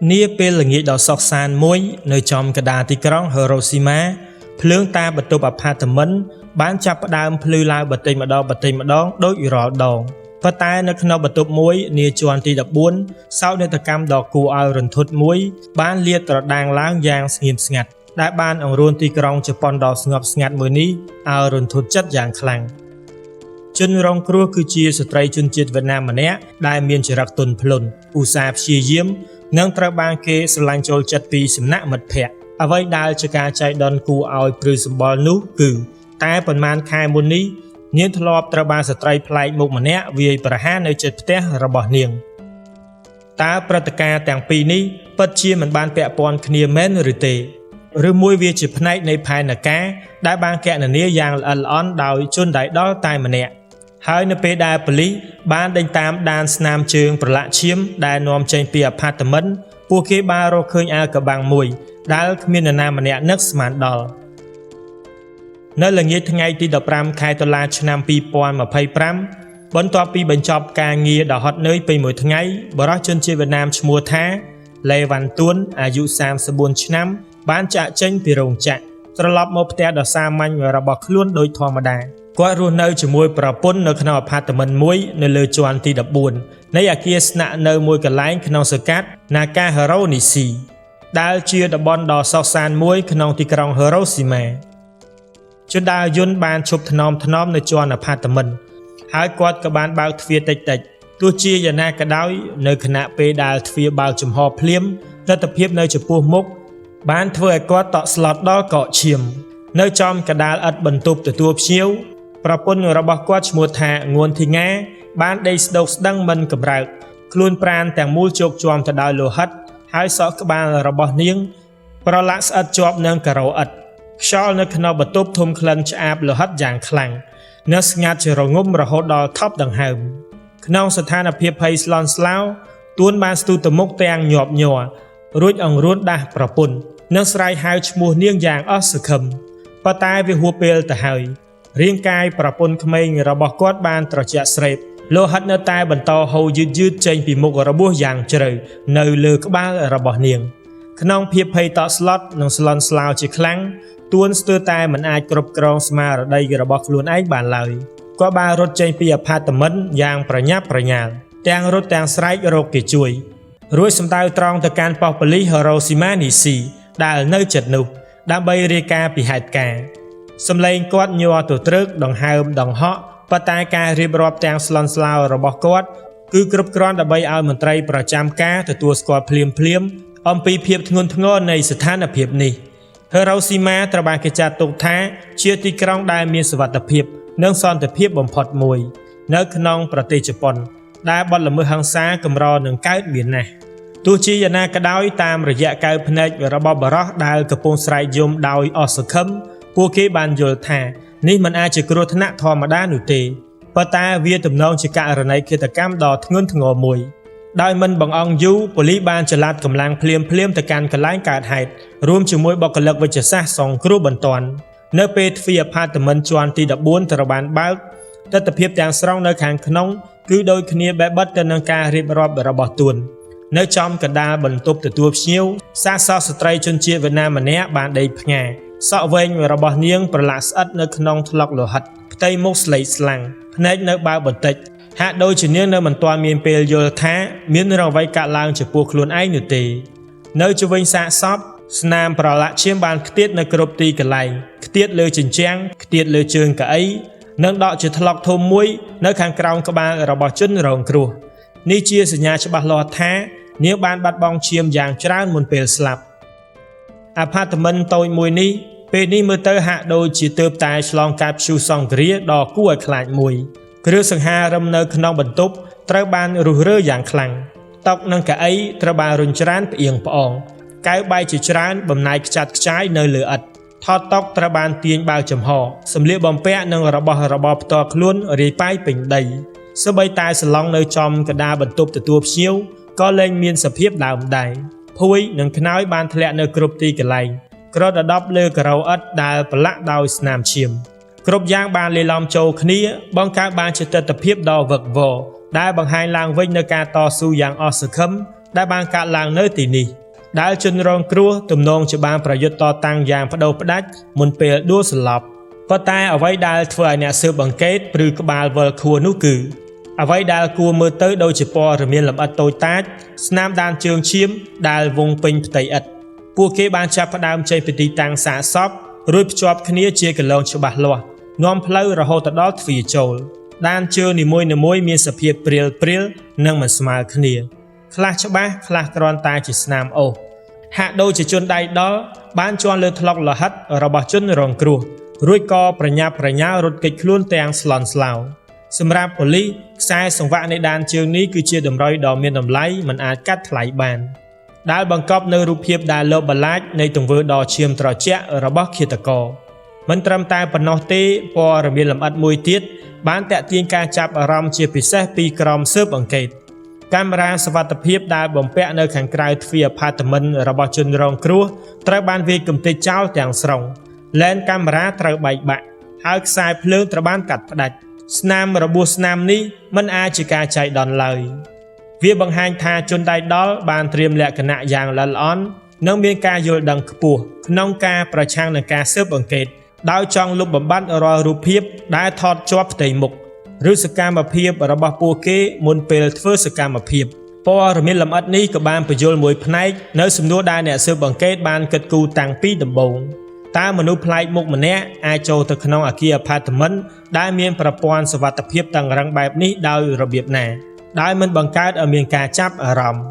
Niaពេលល្ងាចដ៏សោកសាន្តមួយនៅចំកណ្ដាលទីក្រុង Hiroshima ភ្លើងតាមបន្ទប់អាផាតមិនបានចាប់ផ្ដើមភ្លឺឡើងបន្តិចម្ដងដូចរាល់ដងប៉ុន្តែនៅក្នុងបន្ទប់មួយនាជាន់ទី14សោកនាដកម្មដ៏គួរឲ្យរន្ធត់មួយបានលាតត្រដាងឡើងយ៉ាងស្ងៀមស្ងាត់ដែលបានអង្រួនទីក្រុងជប៉ុនដ៏ស្ងប់ស្ងាត់មួយនេះឲ្យរន្ធត់ចិត្តយ៉ាងខ្លាំងជនរងគ្រោះគឺជាស្ត្រីជនជាតិវៀតណាមម្នាក់ដែលមានចរិតទន់ភ្លន់ឧស្សាហ៍ព្យាយាមនិងត្រូវបានគេស្រឡាញ់ចូលចិត្តពីសំណាក់មិត្តភ័ក្តិអ្វីដែលជាការចៃដន្យគួរឲ្យព្រឺសម្បល់នោះគឺតែប៉ុន្មានខែមុននេះនាងធ្លាប់ត្រូវបានស្ត្រីប្លែកមុខម្នាក់វាយប្រហារនៅជិតផ្ទះរបស់នាងតើព្រឹត្តិការណ៍ទាំងពីរនេះពិតជាមិនបានពាក់ព័ន្ធគ្នាមែនឬទេឬមួយវាជាផ្នែកនៃផែនការដែលបានគណនាយ៉ាងល្អិតល្អន់ដោយជនដៃដល់តែម្នាក់ហើយនៅពេលដែលប៉ូលីសបានដេញតាមដានស្នាមជើងប្រឡាក់ឈាមដែលនាំចេញពីអាផាតមិនពួកគេបានរកឃើញអាវកបាំងមួយដែលគ្មាននរណាម្នាក់នឹកស្មានដល់នៅល្ងាចថ្ងៃទី15ខែតុលាឆ្នាំ2025បន្ទាប់ពីបញ្ចប់ការងារដ៏ហត់នឿយពេញមួយថ្ងៃបរិសុទ្ធជនជាតិវៀតណាមឈ្មោះថាលេវ៉ាន់ទួនអាយុ34ឆ្នាំបានចាកចេញពីរោងចក្រត្រឡប់មកផ្ទះដ៏សាមញ្ញរបស់ខ្លួនដូចធម្មតាគាត់រស់នៅជាមួយប្រពន្ធនៅក្នុងអាផាតមិនមួយនៅលើជាន់ទី14នៃអគារស្នាក់នៅមួយកន្លែងក្នុងសង្កាត់ Nakahara Nishi ដែលជាតំបន់ដ៏សោកសៅមួយក្នុងទីក្រុង Hiroshima ជនដើរយន្តបានឈប់ថ្នមនៅជាន់អាផាតមិនហើយគាត់ក៏បានបើកទ្វារតិចទោះជាយ៉ាងណាក៏ដោយនៅខណៈពេលដែលទ្វារបើកចំហភ្លាមទស្សនភាពនៅចំពោះមុខបានធ្វើឲ្យគាត់តក់ស្លុតដល់កកឈាមនៅចំកណ្ដាលឥដ្ឋបន្ទប់ទទួលភ្ញៀវប្រពន្ធរបស់គាត់ឈ្មោះថាងួនធីងាបានដេកស្ដុកស្ដឹងមិនកម្រើកខ្លួនប្រាណទាំងមូលជោគជាំទៅដោយលោហិតហើយសក់ក្បាលរបស់នាងប្រឡាក់ស្អិតជាប់នឹងការ៉ូឥដ្ឋខ្យល់នៅក្នុងបន្ទប់ធំក្លិនឆ្អាបលោហិតយ៉ាងខ្លាំងនៅស្ងាត់ជារងំរហូតដល់ថប់ដង្ហើមក្នុងស្ថានភាពភ័យស្លន់ស្លោទួនបានស្ទុះទៅមុខទាំងញាប់ញ័ររួចអង្រួនដាស់ប្រពន្ធនិងស្រែកហៅឈ្មោះនាងយ៉ាងអស់សង្ឃឹមប៉ុន្តែវាហួសពេលទៅហើយរាងកាយប្រពន្ធក្មេងរបស់គាត់បានត្រជាក់ស្រេបលោហិតនៅតែបន្តហូរយឺតចេញពីមុខរបួសយ៉ាងជ្រៅនៅលើក្បាលរបស់នាងក្នុងភាពភ័យតក់ស្លុតនិងស្លន់ស្លោជាខ្លាំងទួនស្ទើរតែមិនអាចគ្រប់គ្រងស្មារតីរបស់ខ្លួនឯងបានឡើយគាត់បានរត់ចេញពីអាផាតមិនយ៉ាងប្រញាប់ប្រញាល់ទាំងរត់ទាំងស្រែករកគេជួយរួចសម្ដៅត្រង់ទៅកាន់ប៉ុស្តិ៍ប៉ូលីស Hiroshima Nishi ដែលនៅជិតនោះដើម្បីរាយការណ៍ពីហេតុការណ៍សម្លេងគាត់ញ័រទៅត្រឹកដង្ហើមដង្ហក់ប៉ុន្តែការរៀបរាប់ទាំងស្លន់ស្លោរបស់គាត់គឺគ្រប់គ្រាន់ដើម្បីឲ្យមន្ត្រីប្រចាំការទទួលស្គាល់ភ្លាមអំពីភាពធ្ងន់ធ្ងរនៃស្ថានភាពនេះ Hiroshima ត្រូវបានគេចាត់ទុកថាជាទីក្រុងដែលមានសុវត្ថិភាពនិងសន្តិភាពបំផុតមួយនៅក្នុងប្រទេសជប៉ុនដែលបទល្មើសហិង្សាកម្រនឹងកើតមានណាស់ទោះជាយ៉ាងណាក៏ដោយតាមរយៈកែវភ្នែករបស់បរិសុទ្ធដែលកំពុងស្រែកយំដោយអស់សង្ឃឹមពួកគេបានយល់ថានេះមិនអាចជាគ្រោះថ្នាក់ធម្មតានោះទេប៉ុន្តែវាទំនងជាករណីឃាតកម្មដ៏ធ្ងន់ធ្ងរមួយដោយមិនបង្អង់យូរប៉ូលីសបានចល័តកម្លាំងភ្លាមទៅកាន់កន្លែងកើតហេតុរួមជាមួយបុគ្គលិកវិទ្យាសាស្ត្រសង្គ្រោះបន្ទាន់នៅពេលទ្វារអាផាតមិនជាន់ទី14ត្រូវបានបើកទស្សនភាពទាំងស្រុងនៅខាងក្នុងគឺដូចគ្នាបែបបិទទៅនឹងការរៀបរាប់របស់ទួននៅចំកណ្ដាលបន្ទប់ទទួលភ្ញៀវសាសស្ត្រីជនជាតិវៀតណាមម្នាក់បានដេកផ្ងាសក់វែងរបស់នាងប្រឡាក់ស្អិតនៅក្នុងថ្លុកលោហិតផ្ទៃមុខស្លេកស្លាំងភ្នែកនៅបើបន្តិចហាក់ដូចជានាងនៅមិនទាន់មានពេលយល់ថាមានរឿងអ្វីកើតឡើងចំពោះខ្លួនឯងនោះទេនៅជុំវិញសាកសពស្នាមប្រឡាក់ឈាមបានខ្ទាតនៅគ្រប់ទីកន្លែងខ្ទាតលើជញ្ជាំងខ្ទាតលើជើងកៅអីនិងដកជាថ្លុកធំមួយនៅខាងក្រោមក្បាលរបស់ជនរងគ្រោះនេះជាសញ្ញាច្បាស់លាស់ថានាងបានបាត់បង់ឈាមយ៉ាងច្រើនមុនពេលស្លាប់អាផាតមិនតូចមួយនេះពេលនេះមើលទៅហាក់ដូចជាទើបតែឆ្លងកាត់ព្យុះសង្គ្រាដ៏គួរឲ្យខ្លាចមួយគ្រឿងសង្ហារឹមនៅក្នុងបន្ទប់ត្រូវបានរុះរើយ៉ាងខ្លាំងតុនិងកៅអីត្រូវបានរុញច្រានផ្អៀងផ្អងកែវបែកជាច្រើនបំណែកខ្ចាត់ខ្ចាយនៅលើឥដ្ឋថតតុត្រូវបានទាញបើកចំហសម្លៀកបំពាក់និងរបស់របរផ្ទាល់ខ្លួនរាយប៉ាយពេញដីសូម្បីតែសាឡុងនៅចំកណ្ដាលបន្ទប់ទទួលភ្ញៀវក៏លែងមានសភាពដើមដែរភួយនិងខ្នើយបានធ្លាក់នៅគ្រប់ទីកន្លែងក្រដដប់លើការ៉ូឥដ្ឋដែលប្រឡាក់ដោយស្នាមឈាមគ្រប់យ៉ាងបានលាយឡំចូលគ្នាបង្កើតបានជាទស្សនវិជ្ជាដ៏វឹកវរដែលបង្ហាញឡើងវិញនូវការតស៊ូយ៉ាងអស់សង្ឃឹម ដែលបានកាត់ឡើងនៅទីនេះដែលជនរងគ្រោះទំនងជាបានប្រយុទ្ធតតាំងយ៉ាងបដូរផ្ដាច់មុនពេលដួលសន្លប់ប៉ុន្តែអ្វីដែលធ្វើឲ្យអ្នកស៊ើបអង្កេតព្រឺក្បាលវិលខួរនោះគឺអ្វីដែលគួរមើលទៅដូចជាព័ត៌មានលម្អិតតូចតាចស្នាមដានជើងឈាមដែលវងពេញផ្ទៃឥដ្ឋពួកគេបានចាប់ផ្ដើមចេញពីទីតាំងសាកសពរួចភ្ជាប់គ្នាជាកន្លងច្បាស់លាស់នាំផ្លូវរហូតដល់ទ្វារចូលដានជើងនីមួយៗមានសភាពព្រាលៗនិងមិនស្មើគ្នាខ្លះច្បាស់ខ្លះគ្រាន់តែជាស្នាមអូសហាក់ដូចជាជនដៃដល់បានជន់លើថ្លុកលោហិតរបស់ជនរងគ្រោះរួចក៏ប្រញាប់ប្រញាល់រត់គេចខ្លួនទាំងស្លន់ស្លោសម្រាប់ប៉ូលីសខ្សែសង្វាក់នៃដានជើងនេះគឺជាតម្រុយដ៏មានតម្លៃមិនអាចកាត់ថ្លៃបានដែលបង្កប់នៅរូបភាពដែលលោបបាឡាចនៃទង្វើដ៏ឈាមត្រជាក់របស់ឃាតករមិនត្រឹមតែប៉ុណ្ណោះទេព័ត៌មានលម្អិតមួយទៀតបានតាក់ទាញការចាប់អារម្មណ៍ជាពិសេសពីក្រុមស៊ើបអង្កេតកាមេរ៉ាសុវត្ថិភាពដែលបំពាក់នៅខាងក្រៅទ្វារអាផាតមិនរបស់ជនរងគ្រោះត្រូវបានវាយគំទេចចោលទាំងស្រុងឡែនកាមេរ៉ាត្រូវបែកបាក់ហើយខ្សែភ្លើងត្រូវបានកាត់ផ្ដាច់ស្នាមរបួសស្នាមនេះមិនអាចជាការចៃដន្យឡើយវាបង្ហាញថាជនដៃដល់បានត្រៀមលក្ខណៈយ៉ាងល្អិតល្អន់និងមានការយល់ដឹងខ្ពស់ក្នុងការប្រឆាំងនឹងការស៊ើបអង្កេតដោយចង់លុបបំបាត់រាល់រូបភាពដែលថតជាប់ផ្ទៃមុខឬសកម្មភាពរបស់ពួកគេមុនពេលធ្វើសកម្មភាពព័ត៌មានលម្អិតនេះក៏បានបញ្យល់មួយផ្នែកនៅសំណួរដែលអ្នកស៊ើបអង្កេតបានគិតគូរតាំងពីដំបូងតើមនុស្សប្លែកមុខម្នាក់អាចចូលទៅក្នុងអគារអាផាតមិនដែលមានប្រព័ន្ធសុវត្ថិភាពតឹងរ៉ឹងបែបនេះដោយរបៀបណាដែលមិនបង្កើតឲ្យមានការចាប់អារម្មណ៍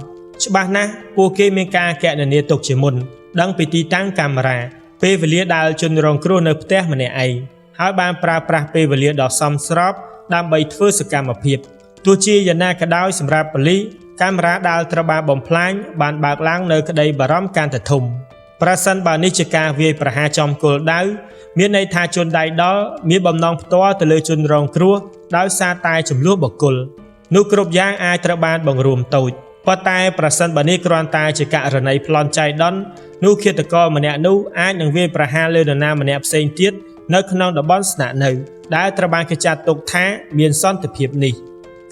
ច្បាស់ណាស់ពួកគេមានការគណនាទុកជាមុនដឹងពីទីតាំងកាមេរ៉ាពេលវេលាដែលជនរងគ្រោះនៅផ្ទះម្នាក់ឯងហើយបានប្រើប្រាស់ពេលវេលាដ៏សមស្របដើម្បីធ្វើសកម្មភាពទោះជាយ៉ាងណាក៏ដោយសម្រាប់ប៉ូលីសកាមេរ៉ាដែលត្រូវបានបំផ្លាញបានបើកឡើងនៅក្តីបារម្ភកាន់តែធំប្រសិនបើនេះជាការវាយប្រហារចំគោលដៅមានន័យថាជនដៃដល់មានបំណងផ្ទាល់ទៅលើជនរងគ្រោះដោយសារតែចំនួនបុគ្គលនោះគ្រប់យ៉ាងអាចត្រូវបានបង្រួមតូចប៉ុន្តែប្រសិនបើនេះគ្រាន់តែជាករណីប្លន់ចៃដន្យនោះឃាតករម្នាក់នោះអាចនឹងវាយប្រហារលើនរណាម្នាក់ផ្សេងទៀតនៅក្នុងតំបន់ស្នាក់នៅដែលត្រូវបានគេចាត់ទុកថាមានសន្តិភាពនេះ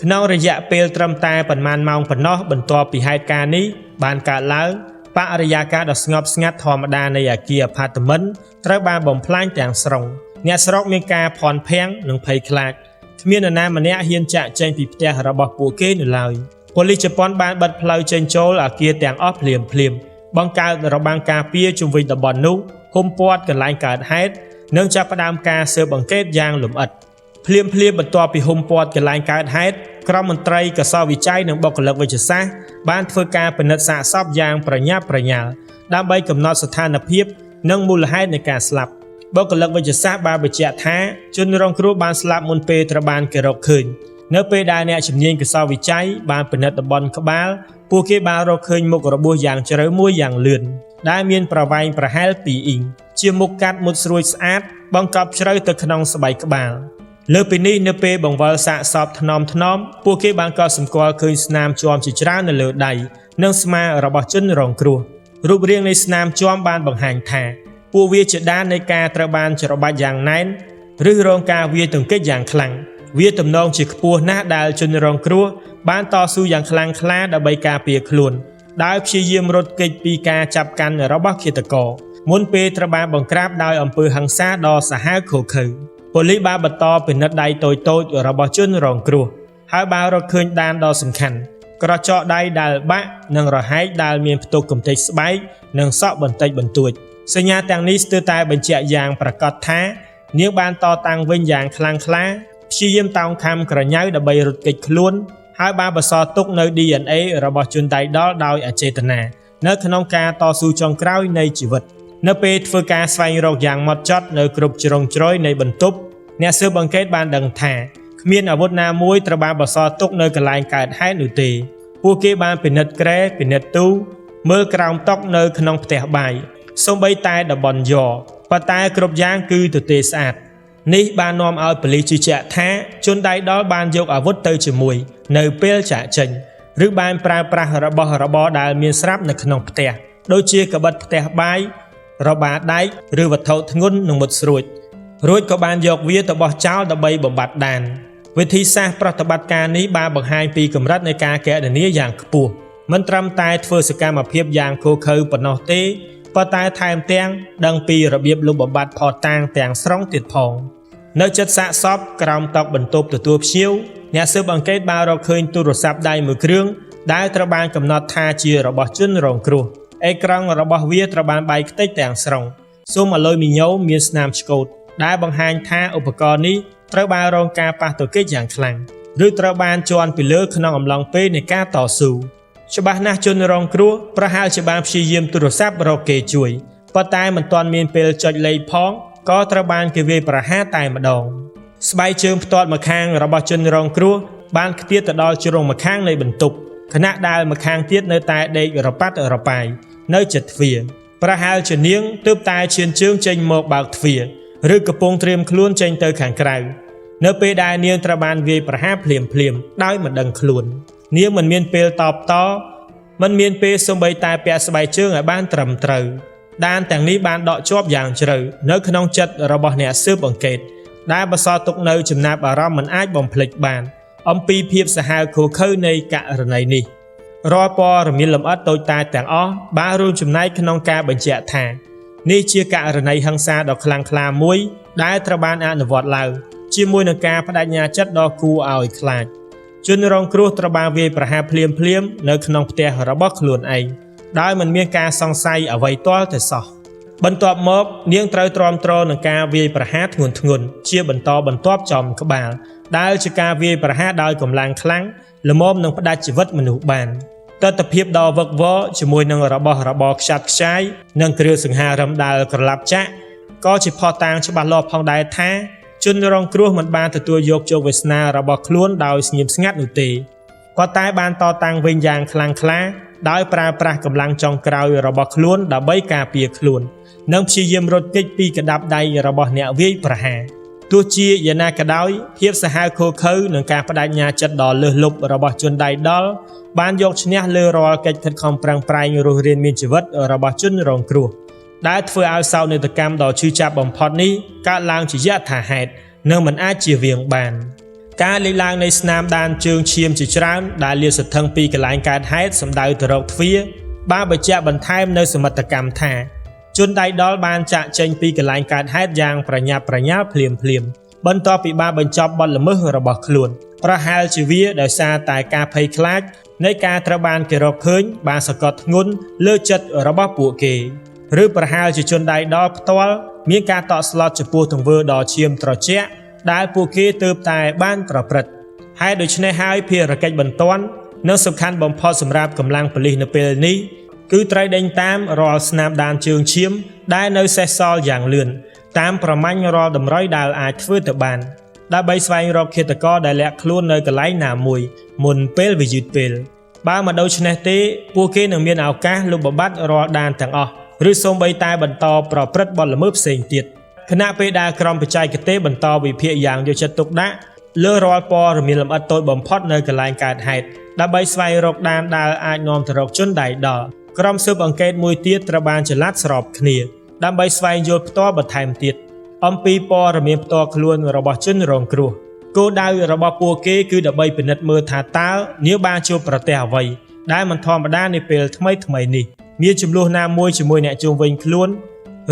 ក្នុងរយៈពេលត្រឹមតែប៉ុន្មានម៉ោងប៉ុណ្ណោះបន្ទាប់ពីហេតុការណ៍នេះបានកើតឡើងបរិយាកាសដ៏ស្ងប់ស្ងាត់ធម្មតានៃអគារអាផាតមិនត្រូវបានបំផ្លាញទាំងស្រុងអ្នកស្រុកមានការភ័ន្តភាំងនិងភ័យខ្លាចគ្មាននរណាម្នាក់ហ៊ានចាក់ចែងពីផ្ទះរបស់ពួកគេនៅឡើយប៉ូលីសជប៉ុនបានបិទផ្លូវចេញចូលអគារទាំងអស់ភ្លាមបង្កើតរបាំងការពារជុំវិញតំបន់នោះឃុំព័ទ្ធកន្លែងកើតហេតុនិងចាប់ផ្ដើមការស៊ើបអង្កេតយ៉ាងលម្អិតភ្លាមបន្ទាប់ពីឃុំព័ទ្ធកន្លែងកើតហេតុក្រុមមន្ត្រីកសោវិច័យនិងបុគ្គលិកវិទ្យាសាស្ត្របានធ្វើការពិនិត្យសាកសពយ៉ាងប្រញាប់ប្រញាល់ដើម្បីកំណត់ស្ថានភាពនិងមូលហេតុនៃការស្លាប់បុគ្គលិកវិទ្យាសាស្ត្របានបញ្ជាក់ថាជនរងគ្រោះបានស្លាប់មុនពេលត្រូវបានគេរកឃើញនៅពេលដែលអ្នកជំនាញកសោវិច័យបានពិនិត្យតំបន់ក្បាលពួកគេបានរកឃើញមុខរបួសយ៉ាងជ្រៅមួយយ៉ាងលឿនដែលមានប្រវែងប្រហែល2អ៊ីងជាមុខកាត់មុតស្រួយស្អាតបង្កប់ជ្រៅទៅក្នុងស្បែកក្បាលលើពីនេះនៅពេលបង្វិលសាកសពថ្នមពួកគេបានកត់សម្គាល់ឃើញស្នាមជាំជាច្រើននៅលើដៃនិងស្មារបស់ជនរងគ្រោះរូបរាងនៃស្នាមជាំបានបង្ហាញថាពួកវាជាដាននៃការត្រូវបានច្របាច់យ៉ាងណែនឬរងការវាយទង្គិចយ៉ាងខ្លាំងវាទំនងជាខ្ពស់ណាស់ដែលជនរងគ្រោះបានតស៊ូយ៉ាងខ្លាំងក្លាដើម្បីការពារខ្លួនដោយព្យាយាមរត់គេចពីការចាប់កាន់របស់ឃាតករមុនពេលត្រូវបានបង្ក្រាបដោយអំពើហិង្សាដ៏សាហាវឃោរឃៅប៉ូលីសបានបន្តពិនិត្យដៃតូចៗរបស់ជនរងគ្រោះហើយបានរកឃើញដានដ៏សំខាន់ក្រចកដៃដែលបាក់និងរហែកដែលមានផ្ទុកកម្ទេចស្បែកនិងសក់បន្តិចបន្តួចសញ្ញាទាំងនេះស្ទើរតែបញ្ជាក់យ៉ាងប្រកបថានាងបានតតាំងវិញយ៉ាងខ្លាំងក្លាព្យាយាមតោងខំក្រញ៉ៅដើម្បីរត់គេចខ្លួនហើយបានបន្សល់ទុកនៅ DNA របស់ជនដៃដល់ដោយអចេតនានៅក្នុងការតស៊ូចុងក្រោយនៃជីវិតនៅពេលធ្វើការស្វែងរកយ៉ាងម៉ត់ចត់នៅគ្រប់ជ្រុងជ្រោយនៃបន្ទប់អ្នកស៊ើបអង្កេតបានដឹងថាគ្មានអាវុធណាមួយត្រូវបានបន្សល់ទុកនៅកន្លែងកើតហេតុនោះទេពួកគេបានពិនិត្យគ្រែពិនិត្យទូមើលក្រោមតុនៅក្នុងផ្ទះបាយសូម្បីតែតំបន់យ៉ប៉ុន្តែគ្រប់យ៉ាងគឺទទេស្អាតនេះបាននាំឲ្យប៉ូលីសជឿជាក់ថាជនដៃដល់បានយកអាវុធទៅជាមួយនៅពេលចាកចេញឬបានប្រើប្រាស់របស់របរដែលមានស្រាប់នៅក្នុងផ្ទះដូចជាកាបិតផ្ទះបាយរបាដែកឬវត្ថុធ្ងន់នឹងមុតស្រួចរួចក៏បានយកវាទៅបោះចោលដើម្បីបំបត្តិដានវិធីសាស្ត្រប្រតិបត្តិការនេះបានបង្ហាញពីកម្រិតនៃការកណនាយ៉ាងខ្ពស់ មិនត្រឹមតែធ្វើសកម្មភាពយ៉ាងឃោរឃៅប៉ុណ្ណោះទេប៉ុន្តែថែមទាំងដឹងពីរបៀបលុបបំបាត់ផតតាំងទាំងស្រុងទៀតផងនៅចិត្តសាកសពក្រោមតុបន្ទប់ទទួលភ្ញៀវអ្នកស៊ើបអង្កេតបានរកឃើញទូរស័ព្ទដៃមួយគ្រឿងដែលត្រូវបានកំណត់ថាជារបស់ជនរងគ្រោះអេក្រង់របស់វាត្រូវបានបែកខ្ទេចទាំងស្រុងស៊ុំអាឡុយមីញ៉ូមមានស្នាមឆ្កូតដែលបង្ហាញថាឧបករណ៍នេះត្រូវបានរងការប៉ះទង្គិចយ៉ាងខ្លាំងឬត្រូវបានជន់ពីលើក្នុងអំឡុងពេលនៃការតស៊ូច្បាស់ណាស់ជនរងគ្រោះប្រហែលជាបានព្យាយាមទូរស័ព្ទរកគេជួយប៉ុន្តែមិនទាន់មានពេលចុចលេខផងក៏ត្រូវបានគេវាយប្រហារតែម្ដងស្បែកជើងផ្ទាត់ម្ខាងរបស់ជនរងគ្រោះបានខ្ទាតទៅដល់ជ្រុងម្ខាងនៃបន្ទប់ខណៈដែលម្ខាងទៀតនៅតែដេករប៉ាត់រប៉ាយនៅជិតទ្វារប្រហែលជានាងទើបតែឈានជើងចេញមកបើកទ្វារឬកំពុងត្រៀមខ្លួនចេញទៅខាងក្រៅនៅពេលដែលនាងត្រូវបានវាយប្រហារភ្លាមដោយមិនដឹងខ្លួននាងមិនមានពេលតបតមិនមានពេលសូម្បីតែពាក់ស្បែកជើងឲ្យបានត្រឹមត្រូវដានទាំងនេះបានដកជាប់យ៉ាងជ្រៅនៅក្នុងចិត្តរបស់អ្នកស៊ើបអង្កេតដែលបន្សល់ទុកនៅចំណាប់អារម្មណ៍មិនអាចបំភ្លេចបានអំពីភាពសាហាវឃោរឃៅនៃករណីនេះរាល់ព័ត៌មានលម្អិតតូចតាចទាំងអស់បានរួមចំណែកក្នុងការបញ្ជាក់ថានេះជាករណីហិង្សាដ៏ខ្លាំងក្លាមួយដែលត្រូវបានអនុវត្តឡើងជាមួយនឹងការបដិញ្ញាចិត្តដ៏គួរឲ្យខ្លាចជនរងគ្រោះត្រូវបានវាយប្រហារភ្លាមនៅក្នុងផ្ទះរបស់ខ្លួនឯងដោយមិនមានការសង្ស័យអ្វីទាល់តែសោះបន្ទាប់មកនាងត្រូវទ្រាំទ្រនឹងការវាយប្រហារធ្ងន់ជាបន្តបន្ទាប់ចំក្បាលដែលជាការវាយប្រហារដោយកម្លាំងខ្លាំងល្មមនឹងផ្ដាច់ជីវិតមនុស្សបានទស្សនភាពដ៏វឹកវរជាមួយនឹងរបស់របរខ្ចាត់ខ្ចាយនិងគ្រឿងសង្ហារឹមដែលក្រឡាប់ចាក់ក៏ជាផុសតាងច្បាស់លាស់ផងដែរថាជនរងគ្រោះមិនបានទទួលយកជោគវាសនារបស់ខ្លួនដោយស្ងៀមស្ងាត់នោះទេប៉ុន្តែបានតតាំងវិញយ៉ាងខ្លាំងក្លាដោយប្រើប្រាស់កម្លាំងចុងក្រោយរបស់ខ្លួនដើម្បីការពារខ្លួននិងព្យាយាមរត់គេចពីកណ្ដាប់ដៃរបស់អ្នកវាយប្រហារទោះជាយ៉ាងណាក៏ដោយភាពសាហាវឃោរឃៅនិងការបដិញ្ញាចិត្តដ៏លើសលប់របស់ជនដៃដល់បានយកឈ្នះលើរាល់កិច្ចខិតខំប្រឹងប្រែងរស់រានមានជីវិតរបស់ជនរងគ្រោះដែលធ្វើឲ្យសោកនាដកម្មដ៏ឈឺចាប់បំផុតនេះកើតឡើងជាយថាហេតុនិងមិនអាចជៀសវាងបានការលេចឡើងនៃស្នាមដានជើងឈាមជាច្រើនដែលលាតសន្ធឹងពីកន្លែងកើតហេតុសម្ដៅទៅរកទ្វារបានបញ្ជាក់បន្ថែមនៅសមិទ្ធកម្មថាជនដៃដល់បានចាក់ចេញពីកន្លែងកើតហេតុយ៉ាងប្រញាប់ប្រញាល់ភ្លាមបន្ទាប់ពីបានបញ្ចប់បទល្មើសរបស់ខ្លួនប្រហែលជាវាដោយសារតែការភ័យខ្លាចនៃការត្រូវបានគេរកឃើញបានសង្កត់ធ្ងន់លើចិត្តរបស់ពួកគេឬប្រហែលជាជនដៃដល់ផ្ទាល់មានការតក់ស្លុតចំពោះទង្វើដ៏ឈាមត្រជាក់ដែលពួកគេទើបតែបានប្រព្រឹត្តហើយដូច្នេះហើយភារកិច្ចបន្ទាន់និងសំខាន់បំផុតសម្រាប់កម្លាំងប៉ូលីសនៅពេលនេះគឺត្រូវដេញតាមរាល់ស្នាមដានជើងឈាមដែលនៅសេសសល់យ៉ាងលឿនតាមប្រមាញ់រាល់តម្រុយដែលអាចធ្វើទៅបានដើម្បីស្វែងរកឃាតករដែលលាក់ខ្លួននៅកន្លែងណាមួយមុនពេលវាយឺតពេលបើមិនដូច្នេះទេពួកគេនឹងមានឱកាសលុបបំបាត់រាល់ដានទាំងអស់ឬសូម្បីតែបន្តប្រព្រឹត្តបទល្មើសផ្សេងទៀតខណៈពេលដែលក្រុមបច្ចេកទេសបន្តវិភាគយ៉ាងយកចិត្តទុកដាក់លើរាល់ព័ត៌មានលម្អិតតូចបំផុតនៅកន្លែងកើតហេតុដើម្បីស្វែងរកដានដែលអាចនាំទៅរកជនដៃដល់ក្រុមស៊ើបអង្កេតមួយទៀតត្រូវបានចល័តស្របគ្នាដើម្បីស្វែងយល់ផ្ទាល់បន្ថែមទៀតអំពីព័ត៌មានផ្ទាល់ខ្លួនរបស់ជនរងគ្រោះគោលដៅរបស់ពួកគេគឺដើម្បីពិនិត្យមើលថាតើនាងបានជួបប្រទះអ្វីដែលមិនធម្មតានាពេលថ្មីនេះមានចំនួនណាមួយជាមួយអ្នកជុំវិញខ្លួន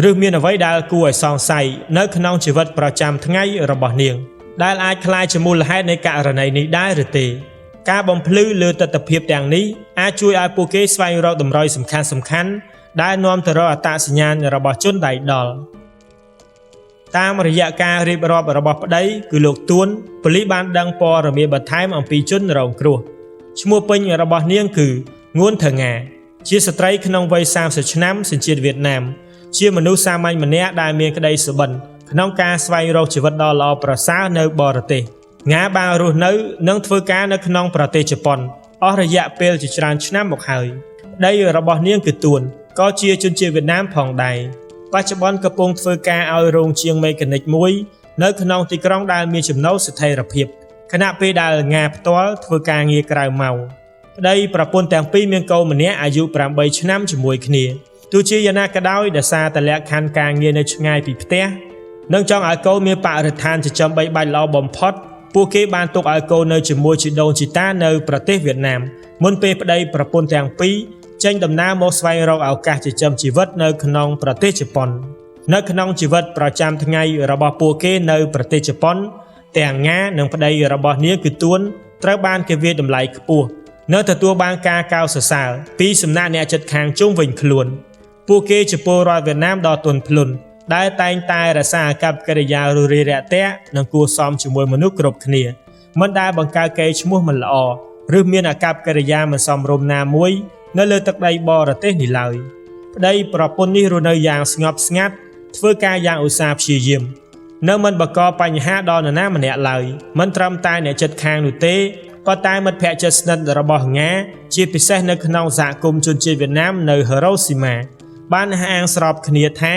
ឬមានអ្វីដែលគួរឲ្យសង្ស័យនៅក្នុងជីវិតប្រចាំថ្ងៃរបស់នាងដែលអាចក្លាយជាមូលហេតុនៃករណីនេះដែរឬទេការបំភ្លឺលើទស្សនវិជ្ជាទាំងនេះអាចជួយឲ្យពួកគេស្វែងរកតម្រុយសំខាន់ដែលនាំទៅរកអត្តសញ្ញាណរបស់ជនដៃដល់តាមរយៈការរៀបរាប់របស់ប្តីគឺលោកទួនប៉ូលីសបានដឹងព័ត៌មានបន្ថែមអំពីជនរងគ្រោះឈ្មោះពេញរបស់នាងគឺងួនថង៉ាជាស្ត្រីក្នុងវ័យ30ឆ្នាំសញ្ជាតិវៀតណាមជាមនុស្សសាមញ្ញម្នាក់ដែលមានក្តីសុបិនក្នុងការស្វែងរកជីវិតដ៏ល្អប្រសើរនៅបរទេសង៉ាបានរស់នៅនិងធ្វើការនៅក្នុងប្រទេសជប៉ុនអស់រយៈពេលជាច្រើនឆ្នាំមកហើយប្តីរបស់នាងគឺទួនក៏ជាជនជាតិវៀតណាមផងដែរបច្ចុប្បន្នកំពុងធ្វើការឲ្យរោងជាងមេកានិកមួយនៅក្នុងទីក្រុងដែលមានចំណូលស្ថិរភាពខណៈពេលដែលង៉ាផ្ទាល់ធ្វើការងារក្រៅម៉ោងប្តីប្រពន្ធទាំងពីរមានកូនម្នាក់អាយុ8ឆ្នាំជាមួយគ្នាទោះជាយ៉ាងណាក៏ដោយដោយសារតែលក្ខខណ្ឌការងារនៅឆ្ងាយពីផ្ទះនិងចង់ឲ្យកូនមានបរិស្ថានចិញ្ចឹមបីបាច់ល្អបំផុត ពួកគេបានទុកឲ្យកូននៅជាមួយជីដូនជីតានៅប្រទេសវៀតណាមមុនពេលប្តីប្រពន្ធទាំងពីរចេញដំណើរមកស្វែងរកឱកាសចិញ្ចឹមជីវិតនៅក្នុងប្រទេសជប៉ុននៅក្នុងជីវិតប្រចាំថ្ងៃរបស់ពួកគេនៅប្រទេសជប៉ុនទាំងងានិងប្តីរបស់នាងគឺទួនត្រូវបានគេវាយតម្លៃខ្ពស់នៅទទួលបានការកោតសរសើរពីសំណាក់អ្នកជិតខាងជុំវិញខ្លួនពួកគេជាពលរដ្ឋវៀតណាមដ៏ទន់ភ្លន់ដែលតែងតែរក្សាអាកប្បកិរិយារួសរាយរាក់ទាក់និងគួរសមជាមួយមនុស្សគ្រប់គ្នាមិនដែលបង្កើតកេរ្តិ៍ឈ្មោះមិនល្អឬមានអាកប្បកិរិយាមិនសមរម្យណាមួយនៅលើទឹកដីបរទេសនេះឡើយប្តីប្រពន្ធនេះរស់នៅយ៉ាងស្ងប់ស្ងាត់ធ្វើការយ៉ាងឧស្សាហ៍ព្យាយាមនៅមិនបង្កបញ្ហាដល់នរណាម្នាក់ឡើយមិនត្រឹមតែអ្នកជិតខាងនោះទេប៉ុន្តែមិត្តភក្តិជិតស្និទ្ធរបស់ងាជាពិសេសនៅក្នុងសហគមន៍ជនជាតិវៀតណាមនៅ Hiroshima បានហាងស្របគ្នាថា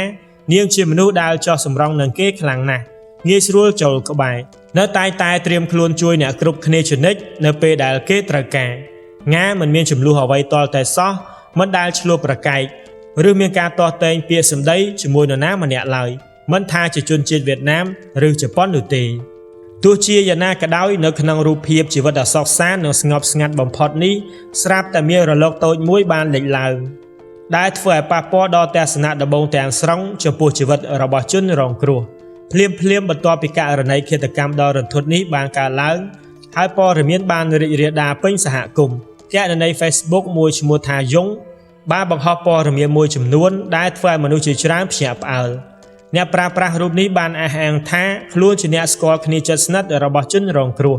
នាងជាមនុស្សដែលចោះសម្រងនឹងគេខ្លាំងណាស់ងាយស្រួលចូលក្បែរនៅតែត្រៀមខ្លួនជួយអ្នកគ្រប់គ្នាជានិច្ចនៅពេលដែលគេត្រូវការងាមិនមានចំនួនអ្វីតលតែសោះមិនដែលឆ្លោះប្រកែកឬមានការទាស់ទែងពាក្យសម្ដីជាមួយនរណាម្នាក់ឡើយមិនថាជាជនជាតិវៀតណាមឬជប៉ុននោះទេទោះជាយ៉ាងណាក៏ដោយនៅក្នុងរូបភាពជីវិតដ៏សុខសាន្តនិងស្ងប់ស្ងាត់បំផុតនេះស្រាប់តែមានរលកតូចមួយបានលេចឡើងដែលធ្វើឲ្យប៉ះពាល់ដល់ទស្សនៈដំបូងទាំងស្រុងចំពោះជីវិតរបស់ជនរងគ្រោះភ្លាមបន្ទាប់ពីករណីឃាតកម្មដ៏រន្ធត់នេះបានកើតឡើងហើយព័ត៌មានបានរីករាលដាលពេញសហគមន៍គណនី Facebook មួយឈ្មោះថាយុងបានបង្ហោះព័ត៌មានមួយចំនួនដែលធ្វើឲ្យមនុស្សជាច្រើនភ្ញាក់ផ្អើលអ្នកប្រើប្រាស់រូបនេះបានអះអាងថាខ្លួនជាអ្នកស្គាល់គ្នាជិតស្និទ្ធរបស់ជនរងគ្រោះ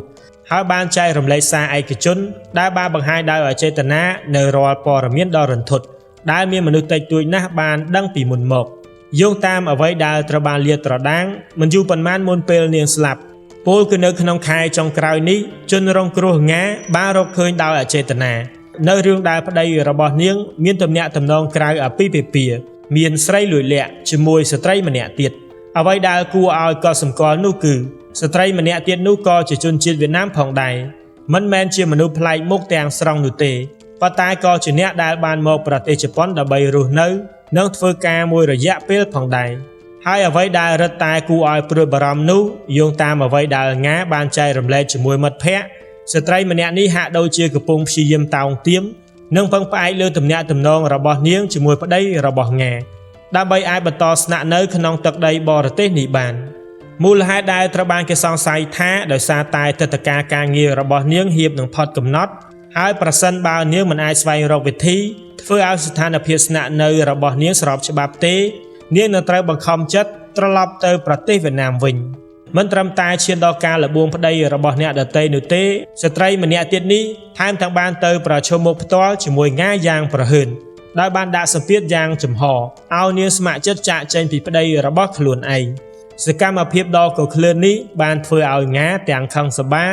ហើយបានចែករំលែកសារឯកជនដែលបានបង្ហាញដោយអចេតនានៅរាល់ព័ត៌មានដ៏រន្ធត់ដែលមានមនុស្សតិចតួចណាស់បានដឹងពីមុនមកយោងតាមអ្វីដែលត្រូវបានលាតត្រដាងមិនយូរប៉ុន្មានមុនពេលនាងស្លាប់ពលគឺនៅក្នុងខែចុងក្រោយនេះជនរងគ្រោះងាបានរកឃើញដោយអចេតនានៅរឿងដែលប្តីរបស់នាងមានទំនាក់ទំនងក្រៅអាពាហ៍ពិពាហ៍មានស្រីលួចលាក់ជាមួយស្ត្រីម្នាក់ទៀតអ្វីដែលគួរឲ្យកត់សម្គាល់នោះគឺស្ត្រីម្នាក់ទៀតនោះក៏ជាជនជាតិវៀតណាមផងដែរមិនមែនជាមនុស្សប្លែកមុខទាំងស្រុងនោះទេប៉ុន្តែក៏ជាអ្នកដែលបានមកប្រទេសជប៉ុនដើម្បីរស់នៅនិងធ្វើការមួយរយៈពេលផងដែរហើយអ្វីដែលរឹតតែគួរឲ្យព្រួយបារម្ភនោះយោងតាមអ្វីដែលងាបានចែករំលែកជាមួយមិត្តភ័ក្តិស្ត្រីម្នាក់នេះហាក់ដូចជាកំពុងព្យាយាមតោងទាមនិងពឹងផ្អែកលើទំនាក់ទំនងរបស់នាងជាមួយប្តីរបស់ងាដើម្បីអាចបន្តស្នាក់នៅក្នុងទឹកដីបរទេសនេះបានមូលហេតុដែលត្រូវបានគេសង្ស័យថាដោយសារតែទិដ្ឋាការងាររបស់នាងហៀបនឹងផុតកំណត់ហើយប្រសិនបើនាងមិនអាចស្វែងរកវិធីធ្វើឲ្យស្ថានភាពស្នាក់នៅរបស់នាងស្របច្បាប់ទេនាងនឹងត្រូវបង្ខំចិត្តត្រឡប់ទៅប្រទេសវៀតណាមវិញមិនត្រឹមតែឈានដល់ការលបួងប្តីរបស់អ្នកដទៃនោះទេស្ត្រីម្នាក់ទៀតនេះថែមទាំងបានទៅប្រជុំមុខផ្ទាល់ជាមួយងាយ៉ាងប្រហើនដោយបានដាក់សម្ពាធយ៉ាងចំហឲ្យនាងស្ម័គ្រចិត្តចាកចេញពីប្តីរបស់ខ្លួនឯងសកម្មភាពដ៏កក្លឿននេះបានធ្វើឲ្យងាទាំងខឹងសម្បា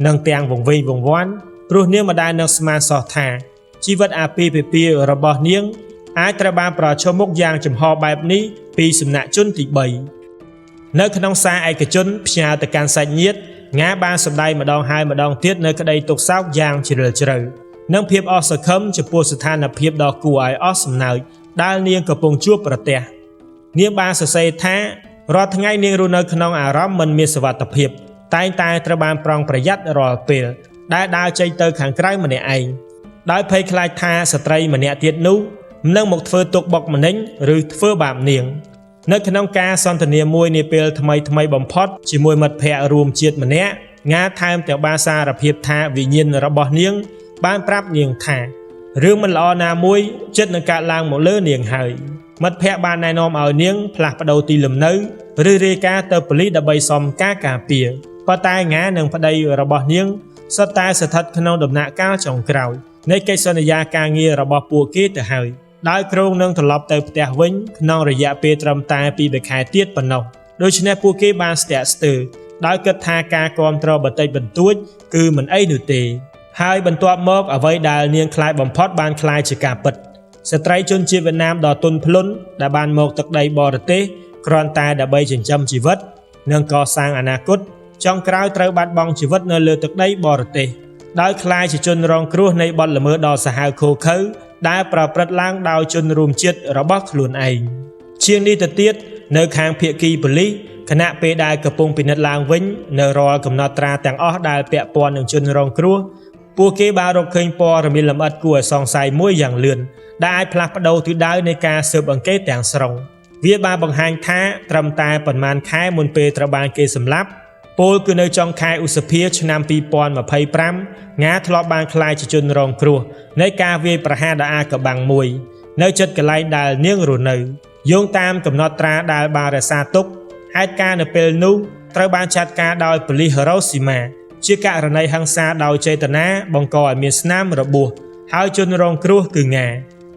និងទាំងវង្វេងវង្វាន់ព្រោះនាងមិនដែលនឹកស្មានសោះថាជីវិតអាពាហ៍ពិពាហ៍របស់នាងអាចត្រូវបានប្រឈមមុខយ៉ាងចំហបែបនេះពីសំណាក់ជនទី3នៅក្នុងសារឯកជនផ្ញើទៅកាន់សាច់ញាតិងាបានសម្ដែងម្ដងហើយម្ដងទៀតនៅក្តីទុក្ខសោកយ៉ាងជ្រាលជ្រៅនិងភាពអស់សង្ឃឹមចំពោះស្ថានភាពដ៏គួរឲ្យអស់សំណើចដែលនាងកំពុងជួបប្រទះនាងបានសរសេរថារាល់ថ្ងៃនាងរស់នៅក្នុងអារម្មណ៍មិនមានសុវត្ថិភាពតែងតែត្រូវបានប្រុងប្រយ័ត្នរាល់ពេលដែលដើរចេញទៅខាងក្រៅម្នាក់ឯងដោយភ័យខ្លាចថាស្ត្រីម្នាក់ទៀតនោះនឹងមកធ្វើទុកបុកម្នេញឬធ្វើបាបនាងនៅក្នុងការសន្ទនាមួយនាពេលថ្មីបំផុតជាមួយមិត្តភ័ក្តិរួមជាតិម្នាក់ងាថែមទាំងបានសារភាពថាវិញ្ញាណរបស់នាងបានប្រាប់នាងថារឿងមិនល្អណាមួយចិត្តនឹងកើតឡើងមកលើនាងហើយមិត្តភ័ក្តិបានណែនាំឲ្យនាងផ្លាស់ប្ដូរទីលំនៅឬរាយការណ៍ទៅប៉ូលីសដើម្បីសុំការការពារប៉ុន្តែងានិងប្តីរបស់នាងសុទ្ធតែស្ថិតក្នុងដំណាក់កាលចុងក្រោយនៃកិច្ចសន្យាការងាររបស់ពួកគេទៅហើយដោយគ្រោងនឹងត្រឡប់ទៅផ្ទះវិញក្នុងរយៈពេលត្រឹមតែ2 ខែទៀតប៉ុណ្ណោះដូច្នេះពួកគេបានស្ទាក់ស្ទើរដោយគិតថាការគាំទ្របន្តិចបន្តួចគឺមិនអីនោះទេហើយបន្ទាប់មកអ្វីដែលនាងខ្លាចបំផុតបានខ្លាយជាការពិតស្ត្រីជនជាតិវៀតណាមដ៏ទន់ភ្លន់ដែលបានមកទឹកដីបរទេសគ្រាន់តែដើម្បីចិញ្ចឹមជីវិតនិងកសាងអនាគតចុងក្រោយត្រូវបាត់បង់ជីវិតនៅលើទឹកដីបរទេសដោយខ្លាយជាជនរងគ្រោះនៃបទល្មើសដ៏សាហាវឃោរឃៅដែលប្រព្រឹត្តឡើងដោយជនរួមជាតិរបស់ខ្លួនឯងជាងនេះទៅទៀតនៅខាងភាគីប៉ូលីស ខណៈពេលដែលកំពុងពិនិត្យឡើងវិញនៅរាល់កំណត់ត្រាទាំងអស់ដែលពាក់ព័ន្ធនឹងជនរងគ្រោះពួកគេបានរកឃើញព័ត៌មានលម្អិតគួរឲ្យសង្ស័យមួយយ៉ាងលឿនដែលអាចផ្លាស់ប្ដូរទិសដៅនៃការស៊ើបអង្កេតទាំងស្រុងវាបានបង្ហាញថាត្រឹមតែប៉ុន្មានខែមុនពេលត្រូវបានគេសម្លាប់ពលគឺនៅចុងខែឧសភាឆ្នាំ2025ងាធ្លាប់បានក្លាយជាជនរងគ្រោះនៃការវាយប្រហារដ៏អាថ៌កំបាំងមួយនៅជិតកន្លែងដែលនាងរស់នៅយោងតាមកំណត់ត្រាដែលបានរក្សាទុកហេតុការណ៍នៅពេលនោះត្រូវបានចាត់ការដោយប៉ូលីសហីរ៉ូស៊ីម៉ាជាករណីហិង្សាដោយចេតនាបង្កឲ្យមានស្នាមរបួសហើយជនរងគ្រោះគឺងា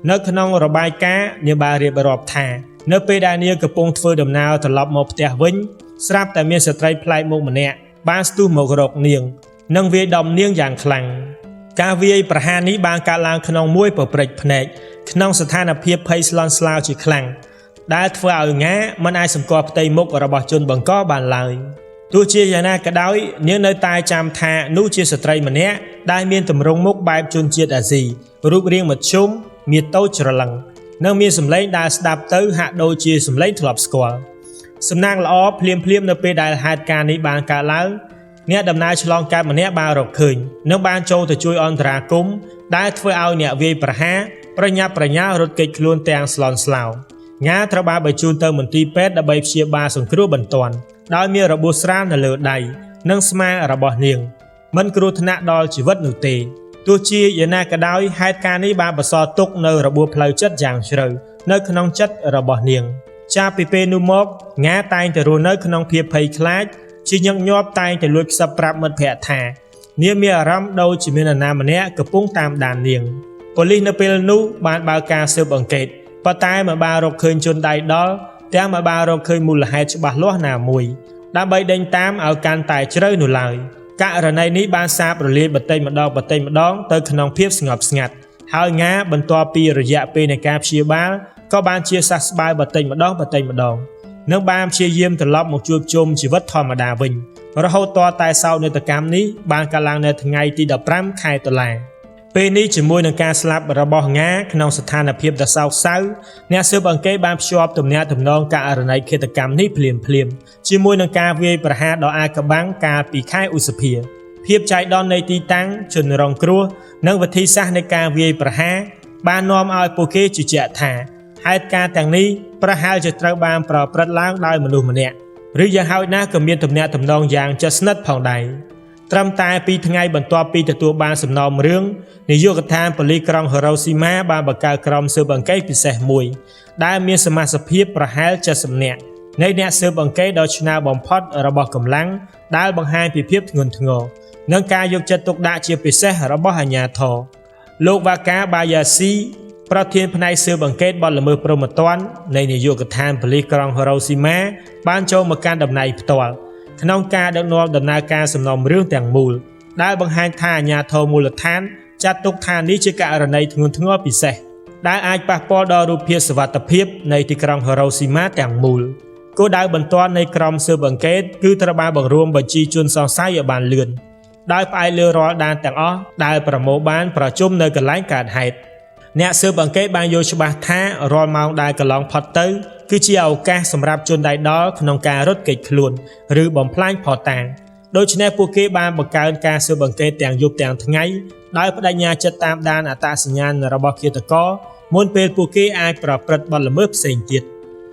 នៅក្នុងរបាយការណ៍នាងបានរៀបរាប់ថានៅពេលដែលនាងកំពុងធ្វើដំណើរត្រឡប់មកផ្ទះវិញស្រាប់តែមានស្ត្រីប្លែកមុខម្នាក់បានស្ទុះមករកនាងនិងវាយដំនាងយ៉ាងខ្លាំងការវាយប្រហារនេះបានកើតឡើងក្នុងមួយប្រព្រឹត្តភ្នែកក្នុងស្ថានភាពភ័យស្លន់ស្លោជាខ្លាំងដែលធ្វើឲ្យងាមិនអាចសម្គាល់ផ្ទៃមុខរបស់ជនបង្កបានឡើយទោះជាយ៉ាងណាក៏ដោយនាងនៅតែចាំថានោះជាស្ត្រីម្នាក់ដែលមានទម្រង់មុខបែបជនជាតិអាស៊ីរូបរាងមធ្យមមានតូចច្រឡឹងនិងមានសម្លេងដែលស្ដាប់ទៅហាក់ដូចជាសម្លេងធ្លាប់ស្គាល់សំណាងល្អភ្លាមនៅពេលដែលហេតុការណ៍នេះបានកើតឡើងអ្នកដំណើរឆ្លងកាត់ម្នាក់បានរកឃើញនិងបានចូលទៅជួយអន្តរាគមន៍ដែលធ្វើឲ្យអ្នកវាយប្រហារប្រញាប់ប្រញាល់រត់គេចខ្លួនទាំងស្លន់ស្លោងាត្រូវបានបញ្ជូនទៅមន្ទីរពេទ្យដើម្បីព្យាបាលសង្គ្រោះបន្ទាន់ដោយមានរបួសស្រាលនៅលើដៃនិងស្មារបស់នាងមិនគ្រោះថ្នាក់ដល់ជីវិតនោះទេទោះជាយ៉ាងណាក៏ដោយហេតុការណ៍នេះបានបន្សល់ទុកនៅរបួសផ្លូវចិត្តយ៉ាងជ្រៅនៅក្នុងចិត្តរបស់នាងចាប់ពីពេលនោះមកងាតែងតែរស់នៅក្នុងភាពភ័យខ្លាចជាញឹកញាប់តែងតែលួចខ្សឹបប្រាប់មិត្តភក្តិថានាងមានអារម្មណ៍ដូចជាមាននរណាម្នាក់កំពុងតាមដាននាងប៉ូលីសនៅពេលនោះបានបើកការស៊ើបអង្កេតប៉ុន្តែមិនបានរកឃើញជនដៃដល់ទាំងមិនបានរកឃើញមូលហេតុច្បាស់លាស់ណាមួយដើម្បីដេញតាមឲ្យកាន់តែជ្រៅនោះឡើយករណីនេះបានសាបរលាយបន្តិចម្ដងទៅក្នុងភាពស្ងប់ស្ងាត់ហើយងាបន្ទាប់ពីរយៈពេលនៃការព្យាបាលក៏បានជាសះស្បើយបន្តិចម្ដងនិងបានព្យាយាមត្រឡប់មកជួបជុំជីវិតធម្មតាវិញរហូតទាល់តែសោកនាដកម្មនេះបានកើតឡើងនៅថ្ងៃទី15ខែតុលាពេលនេះជាមួយនឹងការស្លាប់របស់ងាក្នុងស្ថានភាពដ៏សោកសៅអ្នកស៊ើបអង្កេតបានភ្ជាប់ទំនាក់ទំនងករណីឃាតកម្មនេះភ្លាមជាមួយនឹងការវាយប្រហារដ៏អាថ៌កំបាំងកាលពីខែឧសភាភាពចៃដន្យនៃទីតាំងជនរងគ្រោះនិងវិធីសាស្ត្រនៃការវាយប្រហារបាននាំឲ្យពួកគេជឿជាក់ថាហេតុការណ៍ទាំងនេះប្រហែលជាត្រូវបានប្រព្រឹត្តឡើងដោយមនុស្សម្នាក់ឬយ៉ាងហោចណាស់ក៏មានទំនាក់ទំនងយ៉ាងជិតស្និទ្ធផងដែរត្រឹមតែ2ថ្ងៃបន្ទាប់ពីទទួលបានសំណុំរឿងនាយកដ្ឋានប៉ូលីសក្រុងហីរ៉ូស៊ីម៉ាបានបង្កើតក្រុមស៊ើបអង្កេតពិសេសមួយដែលមានសមាជិកភាពប្រហែល70នាក់នៃអ្នកស៊ើបអង្កេតដ៏ឆ្នើមបំផុតរបស់កម្លាំងដែលបង្ហាញពីភាពធ្ងន់ធ្ងរនិងការយកចិត្តទុកដាក់ជាពិសេសរបស់អាជ្ញាធរលោកវ៉ាកាបាយ៉ាស៊ីប្រធានផ្នែកស៊ើបអង្កេតបទល្មើសព្រហ្មទណ្ឌនៃនាយកដ្ឋានប៉ូលីសក្រុងហីរ៉ូស៊ីម៉ាបានចូលមកកាន់តំណែងផ្ទាល់ក្នុងការដឹកនាំដំណើរការសំណុំរឿងទាំងមូលដែលបង្ហាញថាអាជ្ញាធរមូលដ្ឋានចាត់ទុកថានេះជាករណីធ្ងន់ធ្ងរពិសេសដែលអាចប៉ះពាល់ដល់រូបភាពសុវត្ថិភាពនៃទីក្រុងហីរ៉ូស៊ីម៉ាទាំងមូលគោលដៅបន្ទាន់នៃក្រុមស៊ើបអង្កេតគឺត្រូវបានបង្រួមបញ្ជីជនសង្ស័យឲ្យបានលឿនដោយផ្អែកលើរាល់ដានទាំងអស់ដែលប្រមូលបានប្រជុំនៅកន្លែងកើតហេតុអ្នកស៊ើបអង្កេតបានយល់ច្បាស់ថារាល់ម៉ោងដែលកន្លងផុតទៅគឺជាឱកាសសម្រាប់ជនដៃដល់ក្នុងការរត់គេចខ្លួនឬបំផ្លាញភស្តុតាងដូច្នេះពួកគេបានបង្កើនការស៊ើបអង្កេតទាំងយប់ទាំងថ្ងៃដោយបដិញ្ញាចិត្តតាមដានអត្តសញ្ញាណរបស់ឃាតករមុនពេលពួកគេអាចប្រព្រឹត្តបទល្មើសផ្សេងទៀត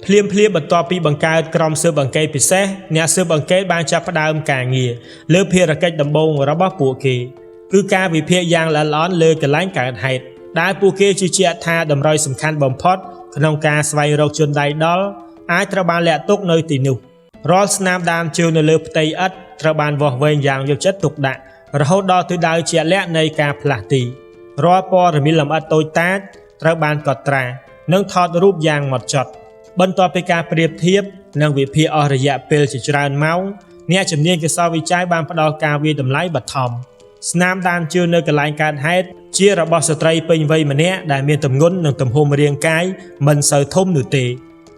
ភ្លាមបន្ទាប់ពីបង្កើតក្រុមស៊ើបអង្កេតពិសេសអ្នកស៊ើបអង្កេតបានចាប់ផ្ដើមការងារលើភារកិច្ចដំបូងរបស់ពួកគេគឺការវិភាគយ៉ាងល្អិតល្អន់លើកន្លែងកើតហេតុដែលពួកគេជឿជាក់ថាតម្រុយសំខាន់បំផុតក្នុងការស្វែងរកជនដៃដល់អាចត្រូវបានលាក់ទុកនៅទីនោះរាល់ស្នាមដានជើងនៅលើផ្ទៃឥដ្ឋត្រូវបានវាស់វែងយ៉ាងយកចិត្តទុកដាក់រហូតដល់ទិដៅជាក់លាក់នៃការផ្លាស់ទីរាល់ព័ត៌មានលម្អិតតូចតាចត្រូវបានកត់ត្រានិងថតរូបយ៉ាងហ្មត់ចត់បន្ទាប់ពីការប្រៀបធៀបនិងវិភាគអស់រយៈពេលជាច្រើនម៉ោងអ្នកជំនាញកសោវិច័យបានផ្ដល់ការវាយតម្លៃបឋមស្នាមដានជើងនៅកន្លែងកើតហេតុជារបស់ស្ត្រីពេញវ័យម្នាក់ដែលមានទម្ងន់និងទំហំរាងកាយមិនសូវធំនោះទេ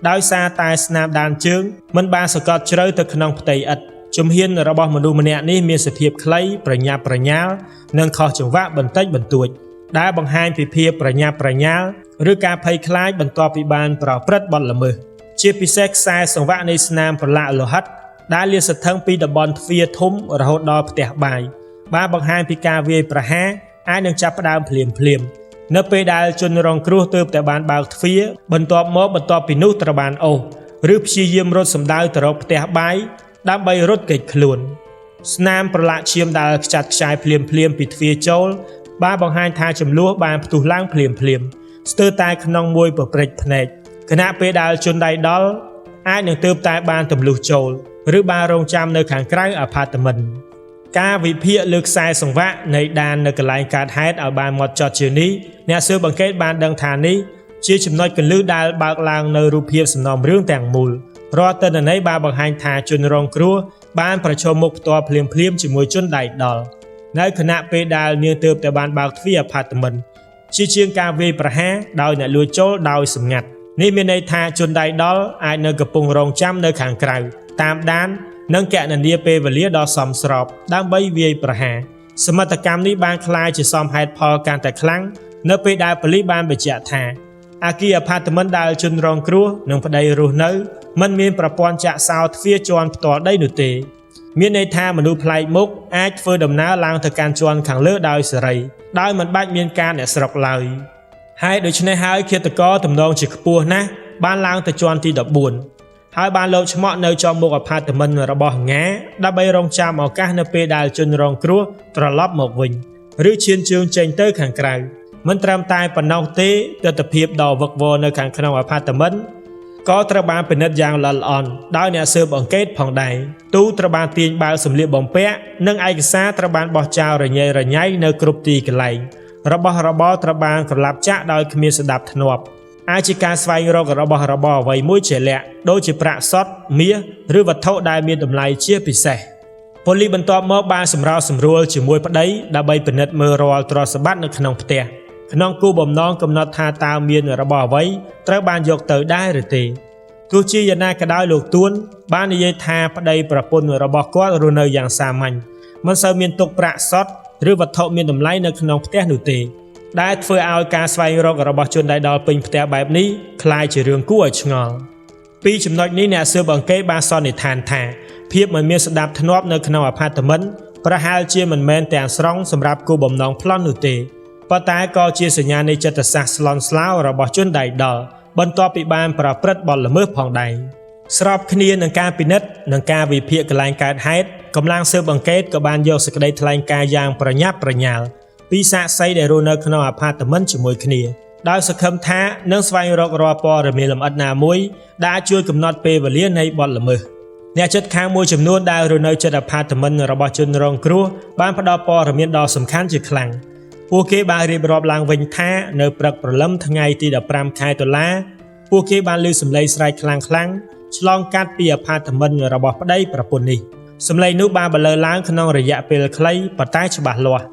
ដោយសារតែស្នាមដានជើងមិនបានសកត់ជ្រៅទៅក្នុងផ្ទៃឥដ្ឋជំហានរបស់មនុស្សម្នាក់នេះមានសភាពខ្លីប្រញាប់ប្រញាល់និងខុសចង្វាក់បន្តិចបន្តួចដែលបង្ហាញពីភាពប្រញាប់ប្រញាល់ឬការភ័យខ្លាចបន្ទាប់ពីបានប្រព្រឹត្តបទល្មើស ជាពិសេសខ្សែសង្វាក់នៃស្នាមប្រឡាក់លោហិតដែលលាតសន្ធឹងពីតំបន់ទ្វារធំរហូតដល់ផ្ទះបាយបានបង្ហាញពីការវាយប្រហារអាចនឹងចាប់ផ្ដើមភ្លាមនៅពេលដែលជនរងគ្រោះទើបតែបានបើកទ្វារបន្ទាប់ពីនោះត្រូវបានអូសឬព្យាយាមរត់សម្ដៅទៅរកផ្ទះបាយដើម្បីរត់គេចខ្លួនស្នាមប្រឡាក់ឈាមដែលខ្ចាត់ខ្ចាយភ្លាមពីទ្វារចូលបានបង្ហាញថាចំនួនបានផ្ទុះឡើងភ្លាមស្ទើរតែក្នុងមួយប្រព្រឹត្តភ្នែកខណៈពេលដែលជនដៃដល់អាចនឹងទើបតែបានទម្លុះចូលឬបានរងចាំនៅខាងក្រៅអាផាតមិនការវិភាគលើខ្សែសង្វាក់នៃដាននៅកន្លែងកើតហេតុឲ្យបានហ្មត់ចត់ជានេះអ្នកស៊ើបអង្កេតបានដឹងថានេះជាចំណុចគន្លឹះដែលបើកឡើងនៅរូបភាពសំណុំរឿងទាំងមូលរាល់ទិន្នន័យបានបង្ហាញថាជនរងគ្រោះបានប្រឈមមុខផ្ទាល់ភ្លាមជាមួយជនដៃដល់នៅខណៈពេលដែលនាងទើបតែបានបើកទ្វារអាផាតមិនជាងការវាយប្រហារដោយអ្នកលួចចូលដោយសម្ងាត់នេះមានន័យថាជនដៃដល់អាចនៅកំពុងរងចាំនៅខាងក្រៅតាមដាននិងកណនាពេលវេលាដ៏សមស្របដើម្បីវាយប្រហារសមត្ថកម្មនេះបានក្លាយជាសមហេតុផលកាន់តែខ្លាំងនៅពេលដែលប៉ូលីសបានបញ្ជាក់ថាអគារអាផាតមិនដែលជនរងគ្រោះនិងប្តីរស់នៅមិនមានប្រព័ន្ធចាក់សោទ្វារជាន់ផ្ទាល់ដីនោះទេមានន័យថាមនុស្សប្លែកមុខអាចធ្វើដំណើរឡើងទៅកាន់ជាន់ខាងលើដោយសេរីដោយមិនបាច់មានការអ្នកស្រុកឡើយហើយដូច្នេះហើយឃាតករទំនងជាខ្ពស់ណាស់បានឡើងទៅជាន់ទី14ហើយបានលោកឆ្មក់នៅចំមុខអាផាតមិនរបស់ងាដើម្បីរងចាំឱកាសនៅពេលដែលជនរងគ្រោះត្រឡប់មកវិញឬឈានជើងចេញទៅខាងក្រៅមិនត្រឹមតែប៉ុណ្ណោះទេទស្សនវិជ្ជាដ៏វឹកវរនៅខាងក្នុងអាផាតមិនក៏ត្រូវបានពិនិត្យយ៉ាងល្អិតល្អន់ដោយអ្នកស៊ើបអង្កេតផងដែរទូត្រូវបានទាញបើកសម្លៀកបំពាក់និងឯកសារត្រូវបានបោះចោលរញ៉េរញ៉ៃនៅគ្រប់ទីកន្លែងរបស់របរត្រូវបានក្រឡាប់ចាក់ដោយគ្មានសណ្ដាប់ធ្នាប់អាចជាការស្វែងរករបស់របរអ្វីមួយជាលក្ខដូចជាប្រាក់សុទ្ធមាសឬវត្ថុដែលមានតម្លៃជាពិសេសប៉ូលីសបន្ទាប់មកបានសម្រួលជាមួយប្តីដើម្បីពិនិត្យមើលរាល់ទ្រព្យសម្បត្តិនៅក្នុងផ្ទះក្នុងគោលបំណងកំណត់ថាតើមានរបស់អ្វីត្រូវបានយកទៅដែរឬទេទោះជាយ៉ាងណាក៏ដោយលោកទួនបាននិយាយថាប្តីប្រពន្ធរបស់គាត់រស់នៅយ៉ាងសាមញ្ញមិនសូវមានទុកប្រាក់សុទ្ធឬវត្ថុមានតម្លៃនៅក្នុងផ្ទះនោះទេដែលធ្វើឲ្យការស្វែងរករបស់ជនដៃដល់ពេញផ្ទះបែបនេះคล้ายជារឿងគួរឲ្យឆ្ងល់ពីចំណុចនេះអ្នកស៊ើបអង្កេតបានសន្និដ្ឋានថាភាពមិនមានសណ្ដាប់ធ្នាប់នៅក្នុងអាផាតមិនប្រហែលជាមិនមែនទាំងស្រុងសម្រាប់គោលបំណងប្លន់នោះទេប៉ុន្តែក៏ជាសញ្ញានៃចិត្តសាស្ត្រស្លន់ស្លោរបស់ជនដៃដល់បន្ទាប់ពីបានប្រព្រឹត្តបទល្មើសផងដែរស្របគ្នានឹងការពិនិត្យនិងការវិភាគកន្លែងកើតហេតុកម្លាំងស៊ើបអង្កេតក៏បានយកសេចក្តីថ្លែងការណ៍យ៉ាងប្រញាប់ប្រញាល់ពីសាក្សីដែលរស់នៅក្នុងអាផាតមិនជាមួយគ្នាដោយសង្ឃឹមថានឹងស្វែងរករាល់ព័ត៌មានលម្អិតណាមួយដែលអាចជួយកំណត់ពេលវេលានៃបទល្មើសអ្នកជិតខាងមួយចំនួនដែលរស់នៅជិតអាផាតមិនរបស់ជនរងគ្រោះបានផ្ដល់ព័ត៌មានដ៏សំខាន់ជាខ្លាំងពួកគេបានរៀបរាប់ឡើងវិញថានៅព្រឹកព្រលឹមថ្ងៃទី15ខែតុលាពួកគេបានឮសំឡេងស្រែកខ្លាំងឆ្លងកាត់ពីអាផាតមិនរបស់ប្តីប្រពន្ធនេះសំឡេងនោះបានបន្លឺឡើងក្នុងរយៈពេលខ្លីប៉ុន្តែច្បាស់លាស់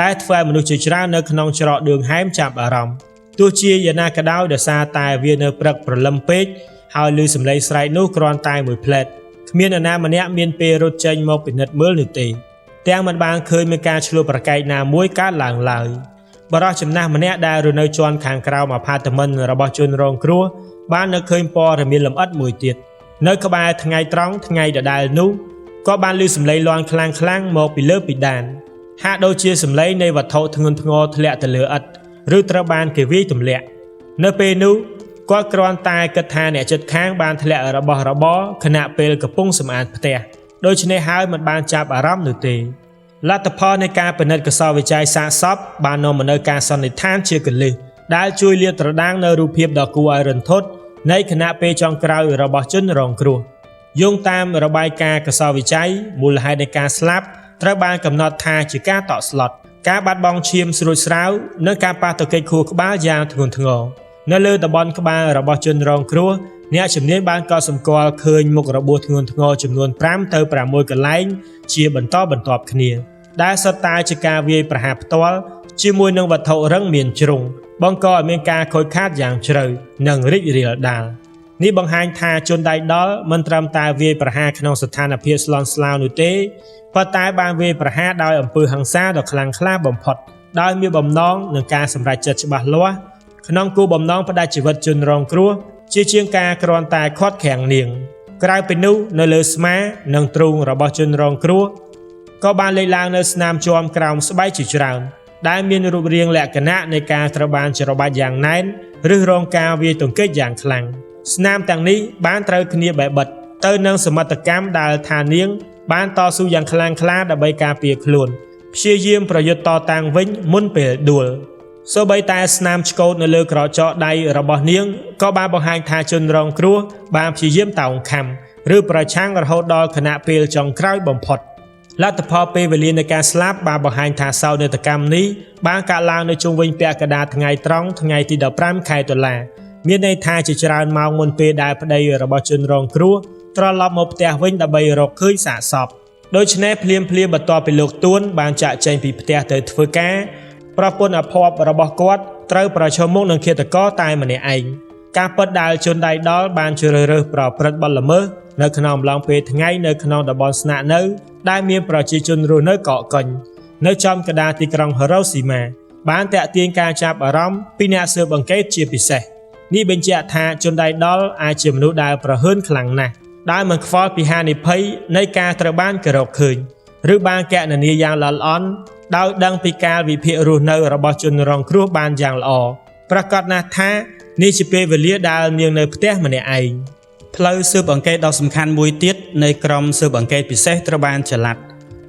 ដែលធ្វើឲ្យមនុស្សជាច្រើននៅក្នុងច្រកឌឿងហែមចាប់អារម្មណ៍ទោះជាយ៉ាងណាក៏ដោយដោយសារតែវានៅព្រឹកព្រលឹមពេកហើយឮសំឡេងស្រែកនោះគ្រាន់តែមួយផ្លែតគ្មាននរណាម្នាក់មានពេលរត់ចេញមកពិនិត្យមើលនោះទេទាំងមិនបានឃើញមានការឆ្លោះប្រកែកណាមួយកើតឡើងឡើយបរិសុទ្ធចំណាស់ម្នាក់ដែលរស់នៅជាន់ខាងក្រោមអាផាតមិនរបស់ជនរងគ្រោះបាននៅឃើញព័ត៌មានលម្អិតមួយទៀតនៅក្បែរថ្ងៃត្រង់ថ្ងៃដដែលនោះក៏បានឮសំឡេងលាន់ខ្លាំងមកពីលើពីដានហាក់ដូចជាសំឡេងនៃវត្ថុធ្ងន់ធ្ងរធ្លាក់ទៅលើឥដ្ឋឬត្រូវបានគេវាយទម្លាក់នៅពេលនោះគាត់គ្រាន់តែគិតថាអ្នកជិតខាងបានធ្លាក់របស់របរខណៈពេលកំពុងសម្អាតផ្ទះដូច្នេះហើយមិនបានចាប់អារម្មណ៍នោះទេលទ្ធផលនៃការពិនិត្យកសោវិច័យសាកសពបាននាំមកនូវការសន្និដ្ឋានជាគន្លឹះដែលជួយលាតត្រដាងនៅរូបភាពដ៏គួរឲ្យរន្ធត់នៃគណៈពេលចុងក្រោយរបស់ជនរងគ្រោះយោងតាមរបាយការណ៍កសោវិច័យមូលហេតុនៃការស្លាប់ត្រូវបានកំណត់ថាជាការតក់ស្លុតការបាត់បង់ឈាមស្រួចស្រាវនិងការប៉ះទង្គិចខួរក្បាលយ៉ាងធ្ងន់ធ្ងរនៅលើតំបន់ក្បាលរបស់ជនរងគ្រោះអ្នកជំនាញបានកត់សម្គាល់ឃើញមុខរបួសធ្ងន់ធ្ងរចំនួន5ទៅ6កន្លែងជាបន្តបន្ទាប់គ្នាដែលសុទ្ធតែជាការវាយប្រហារផ្ទាល់ជាមួយនឹងវត្ថុរឹងមានជ្រុងបង្កឲ្យមានការខូចខាតយ៉ាងជ្រៅនិងរីករាលដាលនេះបង្ហាញថាជនដៃដល់មិនត្រឹមតែវាយប្រហារក្នុងស្ថានភាពស្លន់ស្លោនោះទេប៉ុន្តែបានវាយប្រហារដោយអំពើហិង្សាដ៏ខ្លាំងក្លាបំផុតដោយមានបំណងនឹងការសម្រេចចិត្តច្បាស់លាស់ក្នុងគោលបំណងផ្តាច់ជីវិតជនរងគ្រោះ ជាជាងការគ្រាន់តែខាត់ខាំងនាងក្រៅពីនោះនៅលើស្មានិងទ្រូងរបស់ជនរងគ្រោះក៏បានលេចឡើងនៅស្នាមជាំក្រោមស្បែកជាច្រើនដែលមានរូបរាងលក្ខណៈនៃការត្រូវបានច្របាច់យ៉ាងណែនឬរងការវាយទង្គិចយ៉ាងខ្លាំងស្នាមទាំងនេះបានត្រូវគ្នាបែបបិទទៅនឹងសមត្ថកម្មដែលថានាងបានតស៊ូយ៉ាងខ្លាំងក្លាដើម្បីការពារខ្លួនព្យាយាមប្រយុទ្ធតតាំងវិញមុនពេលដួលសូម្បីតែស្នាមឆ្កូតនៅលើក្រចកដៃរបស់នាងក៏បានបង្ហាញថាជនរងគ្រោះបានព្យាយាមតោងខំឬប្រឆាំងរហូតដល់ខណៈពេលចុងក្រោយបំផុតលទ្ធផលពេលវេលានៃការស្លាប់បានបង្ហាញថាសោកនាដកម្មនេះបានកើតឡើងនៅជុំវិញពាក់កណ្ដាលថ្ងៃត្រង់ថ្ងៃទី15ខែតុលាមានន័យថាជាច្រើនម៉ោងមុនពេលដែលប្តីរបស់ជនរងគ្រោះត្រឡប់មកផ្ទះវិញដើម្បីរកឃើញសាកសពដូច្នេះភ្លាមបន្ទាប់ពីលោកទួនបានចាក់ចេញពីផ្ទះទៅធ្វើការប្រពន្ធអភ័ព្វរបស់គាត់ត្រូវប្រឈមមុខនឹងឃាតករតែម្នាក់ឯងការពិតដែលជនដៃដល់បានជ្រើសរើសប្រព្រឹត្តបទល្មើសនៅក្នុងអំឡុងពេលថ្ងៃនៅក្នុងតំបន់ស្នាក់នៅដែលមានប្រជាជនរស់នៅកកកុញនៅចំកណ្ដាលទីក្រុងHiroshimaបានតាក់ទាញការចាប់អារម្មណ៍ពីអ្នកស៊ើបអង្កេតជាពិសេសនេះបញ្ជាក់ថាជនដៃដល់អាចជាមនុស្សដែលប្រហើនខ្លាំងណាស់ដែលមិនខ្វល់ពីហានិភ័យនៃការត្រូវបានគេរកឃើញឬបានគណនាយ៉ាងល្អិតល្អន់ដោយដឹងពីកាលវិភាគរស់នៅរបស់ជនរងគ្រោះបានយ៉ាងល្អប្រកាសណាស់ថានេះជាពេលវេលាដែលនាងនៅផ្ទះម្នាក់ឯងផ្លូវស៊ើបអង្កេតដ៏សំខាន់មួយទៀតនៃក្រុមស៊ើបអង្កេតពិសេសត្រូវបានចល័ត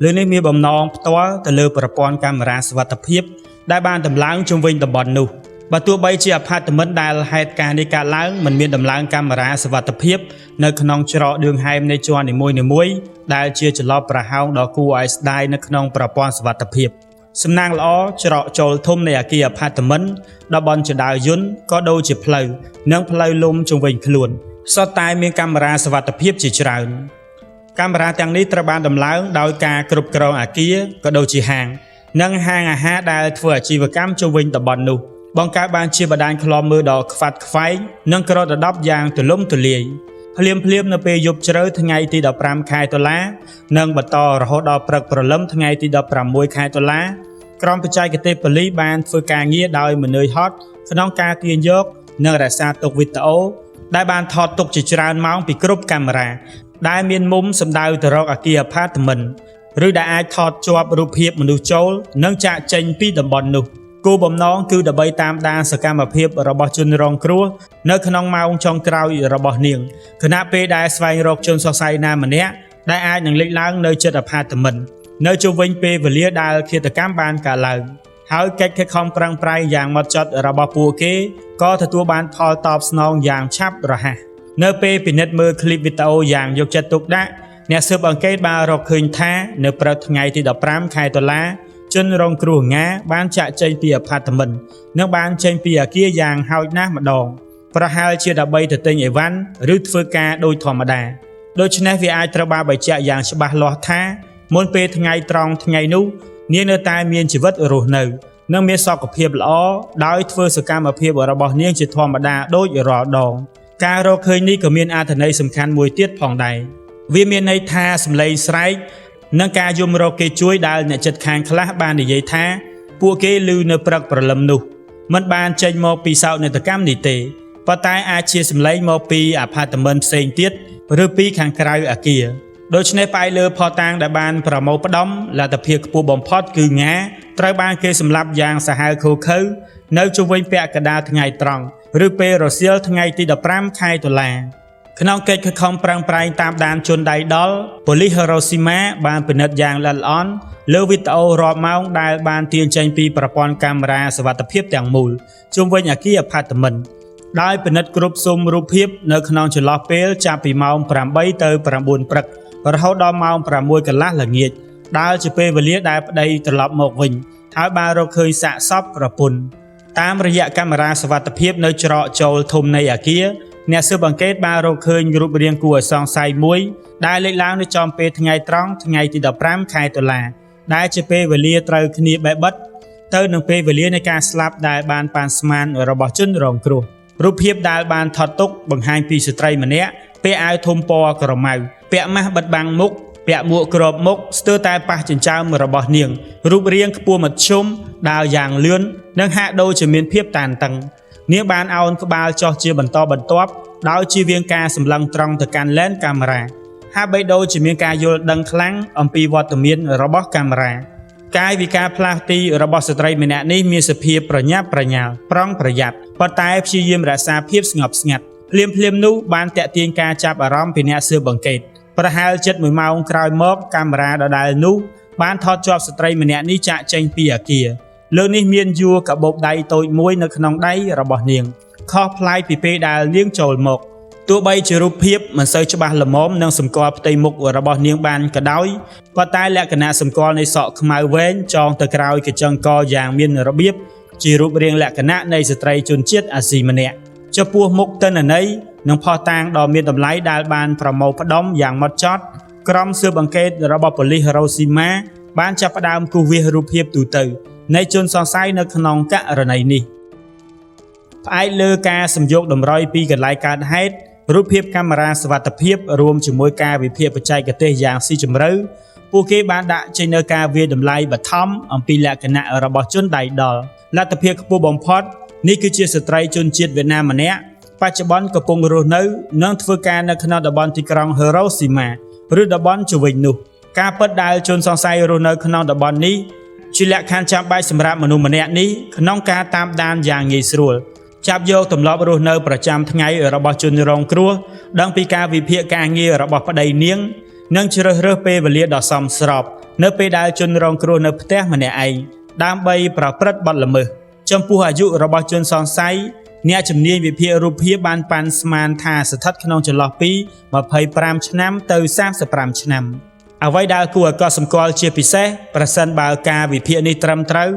លើនេះមានបំណងផ្ទាល់ទៅលើប្រព័ន្ធកាមេរ៉ាសុវត្ថិភាពដែលបានដំឡើងជុំវិញតំបន់នោះបើទោះបីជាអាផាតមិនដែលហេតុការណ៍នេះកើតឡើងមិនមានដំឡើងកាមេរ៉ាសុវត្ថិភាពនៅក្នុងច្រកឌឿងហែមនៃជាន់នីមួយៗដែលជាចល័តប្រហោងដ៏គួរឲ្យស្ដាយនៅក្នុងប្រព័ន្ធសុវត្ថិភាពសំណាងល្អច្រកចូលធំនៃអគារអាផាតមិនតំបន់ចដៅយន្តក៏ដូចជាផ្លូវនិងផ្លូវលំជុំវិញខ្លួនសុទ្ធតែមានកាមេរ៉ាសុវត្ថិភាពជាច្រើនកាមេរ៉ាទាំងនេះត្រូវបានដំឡើងដោយការគ្រប់គ្រងអគារក៏ដូចជាហាងនិងហាងអាហារដែលធ្វើអាជីវកម្មជុំវិញតំបន់នោះបង្កើតបានជាបណ្ដាញឃ្លាំមើលដ៏ខ្វាត់ខ្វែងនិងក្រដដប់យ៉ាងទូលំទូលាយភ្លាមនៅពេលយប់ជ្រៅថ្ងៃទី15ខែតុលានិងបន្តរហូតដល់ព្រឹកព្រលឹមថ្ងៃទី16ខែតុលាក្រុមបច្ចេកទេសប៉ូលីសបានធ្វើការងារដោយមិននឿយហត់ក្នុងការទាញយកនិងរក្សាទុកវីដេអូដែលបានថតទុកជាច្រើនម៉ោងពីគ្រប់កាមេរ៉ាដែលមានមុំសម្ដៅទៅរកអគារអាផាតមិនឬដែលអាចថតជាប់រូបភាពមនុស្សចូលនិងចាក់ចេញពីតំបន់នោះគោលបំណងគឺដើម្បីតាមដានសកម្មភាពរបស់ជនរងគ្រោះនៅក្នុងម៉ោងចុងក្រោយរបស់នាងខណៈពេលដែលស្វែងរកជនសង្ស័យណាម្នាក់ដែលអាចនឹងលេចឡើងនៅជិតអាផាតមិននៅជុំវិញពេលវេលាដែលឃាតកម្មបានកើតឡើងហើយកិច្ចខិតខំប្រឹងប្រែងយ៉ាងម៉ត់ចត់របស់ពួកគេក៏ទទួលបានផលតបស្នងយ៉ាងឆាប់រហ័សនៅពេលពិនិត្យមើលឃ្លីបវីដេអូយ៉ាងយកចិត្តទុកដាក់អ្នកស៊ើបអង្កេតបានរកឃើញថានៅព្រឹកថ្ងៃទី15ខែតុលាជនរងគ្រោះងាបានចាក់ចេញពីអាផាតមិននិងបានចេញពីអគារយ៉ាងហោចណាស់ម្ដងប្រហែលជាដើម្បីទៅទិញអីវ៉ាន់ឬធ្វើការដូចធម្មតាដូច្នេះវាអាចត្រូវបានបញ្ជាក់យ៉ាងច្បាស់លាស់ថាមុនពេលថ្ងៃត្រង់ថ្ងៃនោះនាងនៅតែមានជីវិតរស់នៅនិងមានសុខភាពល្អដោយធ្វើសកម្មភាពរបស់នាងជាធម្មតាដូចរាល់ដងការរកឃើញនេះក៏មានអត្ថន័យសំខាន់មួយទៀតផងដែរវាមានន័យថាសម្លេងស្រែកនិងការយំរកគេជួយដែលអ្នកចិត្តខាងខ្លះបាននិយាយថាពួកគេឮនៅព្រឹកព្រលឹមនោះមិនបានចេញមកពីសោកនាដកម្មនេះទេប៉ុន្តែអាចជាសម្លេងមកពីអាផាតមិនផ្សេងទៀតឬពីខាងក្រៅអគារដូច្នេះផ្អែកលើភស្តុតាងដែលបានប្រមូលផ្ដុំលទ្ធភាពខ្ពស់បំផុតគឺងាត្រូវបានគេសម្លាប់យ៉ាងសាហាវឃោរឃៅនៅជុំវិញពាក់កណ្ដាលថ្ងៃត្រង់ឬពេលរសៀលថ្ងៃទី15ខែតុលាក្នុងកិច្ចខិតខំប្រឹងប្រែងតាមដានជនដៃដល់ប៉ូលីសHiroshimaបានពិនិត្យយ៉ាងល្អិតល្អន់លើវីដេអូរាប់ម៉ោងដែលបានទាញចេញពីប្រព័ន្ធកាមេរ៉ាសុវត្ថិភាពទាំងមូលជុំវិញអគារអាផាតមិនដោយពិនិត្យគ្រប់ស៊ុមរូបភាពនៅក្នុងចន្លោះពេលចាប់ពីម៉ោង8ទៅ9ព្រឹករហូតដល់ម៉ោង6កន្លះល្ងាចដែលជាពេលវេលាដែលប្តីត្រឡប់មកវិញហើយបានរកឃើញសាកសពប្រពន្ធតាមរយៈកាមេរ៉ាសុវត្ថិភាពនៅច្រកចូលធំនៃអគារអ្នកស៊ើបអង្កេតបានរកឃើញរូបរាងគួរឲ្យសង្ស័យមួយដែលលេចឡើងនៅចំពេលថ្ងៃត្រង់ថ្ងៃទី15ខែតុលាដែលជាពេលវេលាត្រូវគ្នាបែបបិទទៅនឹងពេលវេលានៃការស្លាប់ដែលបានប៉ាន់ស្មានរបស់ជនរងគ្រោះរូបភាពដែលបានថតទុកបង្ហាញពីស្ត្រីម្នាក់ពាក់អាវធំពណ៌ក្រមៅពាក់ម៉ាស់បិទបាំងមុខពាក់មួកគ្របមុខស្ទើរតែប៉ះចិញ្ចើមរបស់នាងរូបរាងខ្ពស់មធ្យមដើរយ៉ាងលឿននិងហាក់ដូចជាមានភាពតានតឹង នាងបានអោនក្បាលចុះជាបន្តបន្ទាប់ដោយជៀសវាងការសម្លឹងត្រង់ទៅកាន់ឡេនកាមេរ៉ាហាក់បីដូចជាមានការយល់ដឹងខ្លាំងអំពីវត្តមានរបស់កាមេរ៉ាកាយវិការផ្លាស់ទីរបស់ស្ត្រីម្នាក់នេះមានសភាពប្រញាប់ប្រញាល់ប្រុងប្រយ័ត្នប៉ុន្តែព្យាយាមរក្សាភាពស្ងប់ស្ងាត់ភ្លាមនោះបានតាក់ទាញការចាប់អារម្មណ៍ពីអ្នកស៊ើបអង្កេតប្រហែលជិត1ម៉ោងក្រោយមកកាមេរ៉ាដដែលនោះបានថតជាប់ស្ត្រីម្នាក់នេះចាក់ចេញពីអគារលើនេះមានយួរកាបូបដៃតូចមួយនៅក្នុងដៃរបស់នាងខុសប្លែកពីពេលដែលនាងចូលមកទោះបីជារូបភាពមិនសូវច្បាស់ល្មមនិងសម្គាល់ផ្ទៃមុខរបស់នាងបានក៏ដោយប៉ុន្តែលក្ខណៈសម្គាល់នៃសក់ខ្មៅវែងចងទៅក្រោយកញ្ចឹងកយ៉ាងមានរបៀបជារូបរាងលក្ខណៈនៃស្ត្រីជនជាតិអាស៊ីម្នាក់ចំពោះមុខទិន្នន័យនិងផុសតាងដ៏មានតម្លៃដែលបានប្រមូលផ្ដុំយ៉ាងហ្មត់ចត់ក្រុមស៊ើបអង្កេតរបស់ប៉ូលីសរ៉ូស៊ីម៉ាបានចាប់ផ្ដើមគូសវាសរូបភាពទូទៅនៃជនសង្ស័យនៅក្នុងករណីនេះផ្អែកលើការសម្យោគតម្រុយពីកន្លែងកើតហេតុរូបភាពកាមេរ៉ាសុវត្ថិភាពរួមជាមួយការវិភាគបច្ចេកទេសយ៉ាងស៊ីជម្រៅពួកគេបានដាក់ចេញនូវការវាយតម្លៃបឋមអំពីលក្ខណៈរបស់ជនដៃដល់លទ្ធភាពខ្ពស់បំផុតនេះគឺជាស្ត្រីជនជាតិវៀតណាមម្នាក់បច្ចុប្បន្នកំពុងរស់នៅនិងធ្វើការនៅក្នុងតំបន់ទីក្រុង Hiroshima ឬតំបន់ជុំវិញនោះការពិតដែលជនសង្ស័យរស់នៅក្នុងតំបន់នេះជាលក្ខខណ្ឌចាំបាច់សម្រាប់មនុស្សម្នាក់នេះក្នុងការតាមដានយ៉ាងងាយស្រួលចាប់យកទម្លាប់រស់នៅប្រចាំថ្ងៃរបស់ជនរងគ្រោះដឹងពីការវិភាគការងាររបស់ប្តីនាងនិងជ្រើសរើសពេលវេលាដ៏សមស្របនៅពេលដែលជនរងគ្រោះនៅផ្ទះម្នាក់ឯងដើម្បីប្រព្រឹត្តបទល្មើសចំពោះអាយុរបស់ជនសង្ស័យអ្នកជំនាញវិភាគរូបភាពបានប៉ាន់ស្មានថាស្ថិតក្នុងចន្លោះពី25ឆ្នាំទៅ35ឆ្នាំអ្វីដែលគួរឲ្យកត់សម្គាល់ជាពិសេសប្រសិនបើការវិភាគនេះត្រឹមត្រូវ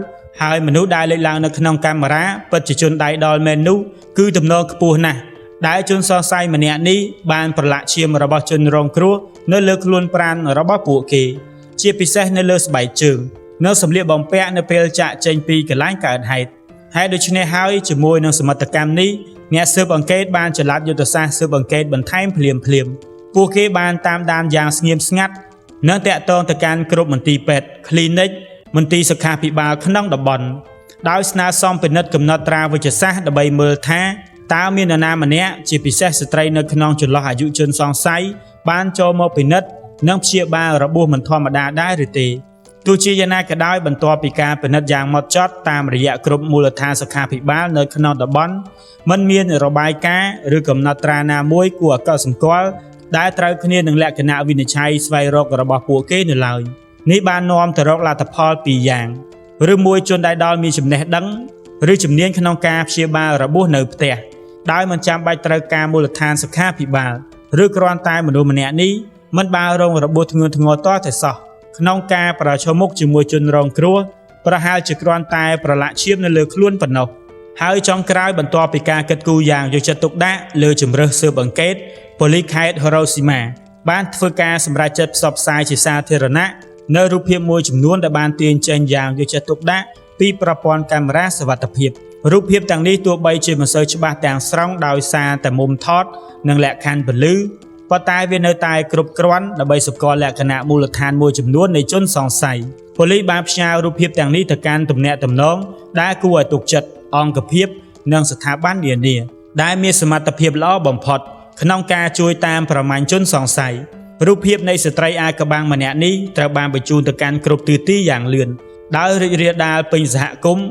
ហើយមនុស្សដែលលេចឡើងនៅក្នុងកាមេរ៉ាពិតជាជនដៃដល់មែននោះគឺទំនងខ្ពស់ណាស់ដែលជនសង្ស័យម្នាក់នេះបានប្រឡាក់ឈាមរបស់ជនរងគ្រោះនៅលើខ្លួនប្រាណរបស់ពួកគេជាពិសេសនៅលើស្បែកជើងនិងសម្លៀកបំពាក់នៅពេលចាក់ចេញពីកន្លែងកើតហេតុហើយដូច្នេះហើយជាមួយនឹងសមិទ្ធកម្មនេះអ្នកស៊ើបអង្កេតបានចល័តយុទ្ធសាស្ត្រស៊ើបអង្កេតបន្ថែមភ្លាមពួកគេបានតាមដានយ៉ាងស្ងៀមស្ងាត់និងតាក់ទងទៅកាន់គ្រប់មន្ទីរពេទ្យ clinic មន្ទីរសុខាភិបាលក្នុងតំបន់ដោយស្នើសុំពិនិត្យកំណត់ត្រាវិទ្យាសាស្ត្រដើម្បីមើលថាតើមាននរណាម្នាក់ជាពិសេសស្ត្រីនៅក្នុងចន្លោះអាយុជនសង្ស័យបានចូលមកពិនិត្យនិងព្យាបាលរបួសមិនធម្មតាដែរឬទេទោះជាយ៉ាងណាក៏ដោយបន្ទាប់ពីការពិនិត្យយ៉ាងហ្មត់ចត់តាមរយៈគ្រប់មូលដ្ឋានសុខាភិបាលនៅក្នុងតំបន់មិនមានរបាយការណ៍ឬកំណត់ត្រាណាមួយគួរឲ្យកត់សម្គាល់ដែលត្រូវគ្នានឹងលក្ខណៈវិនិច្ឆ័យស្វែងរករបស់ពួកគេនៅឡើយនេះបាននាំទៅរកលទ្ធផលពីរយ៉ាងឬមួយជនដែលដល់មានចំណេះដឹងឬជំនាញក្នុងការព្យាបាលរបួសនៅផ្ទះដោយមិនចាំបាច់ត្រូវការមូលដ្ឋានសុខាភិបាលឬគ្រាន់តែមនុស្សម្នាក់នេះមិនបានរងរបួសធ្ងន់ធ្ងរទាល់តែសោះក្នុងការប្រឈមមុខជាមួយជនរងគ្រោះប្រហែលជាគ្រាន់តែប្រឡាក់ឈាមនៅលើខ្លួនប៉ុណ្ណោះហើយចុងក្រោយបន្ទាប់ពីការគិតគូរយ៉ាងយកចិត្តទុកដាក់លើជម្រើសស៊ើបអង្កេតប៉ូលីសខេត្ត Hiroshima បានធ្វើការសម្រេចចិត្តផ្សព្វផ្សាយជាសាធារណៈនៅរូបភាពមួយចំនួនដែលបានទាញចេញយ៉ាងយកចិត្តទុកដាក់ពីប្រព័ន្ធកាមេរ៉ាសុវត្ថិភាពរូបភាពទាំងនេះទោះបីជាមិនសូវច្បាស់ទាំងស្រុងដោយសារតែមុំថតនិងលក្ខខណ្ឌពន្លឺប៉ុន្តែវានៅតែគ្រប់គ្រាន់ដើម្បីសម្គាល់លក្ខណៈមូលដ្ឋានមួយចំនួននៃជនសង្ស័យប៉ូលីសបានផ្ញើរូបភាពទាំងនេះទៅកាន់ទំនាក់ទំនងដែលគួរឲ្យទុកចិត្តអង្គភាពនិងស្ថាប័ននានាដែលមានសមត្ថភាពល្អបំផុតក្នុងការជួយតាមប្រមាញ់ជនសង្ស័យរូបភាពនៃស្ត្រីអាវក្បាំងម្នាក់នេះត្រូវបានបញ្ជូនទៅកាន់គ្រប់ទិសទីយ៉ាងលឿនដោយរីករាលដាលពេញសហគមន៍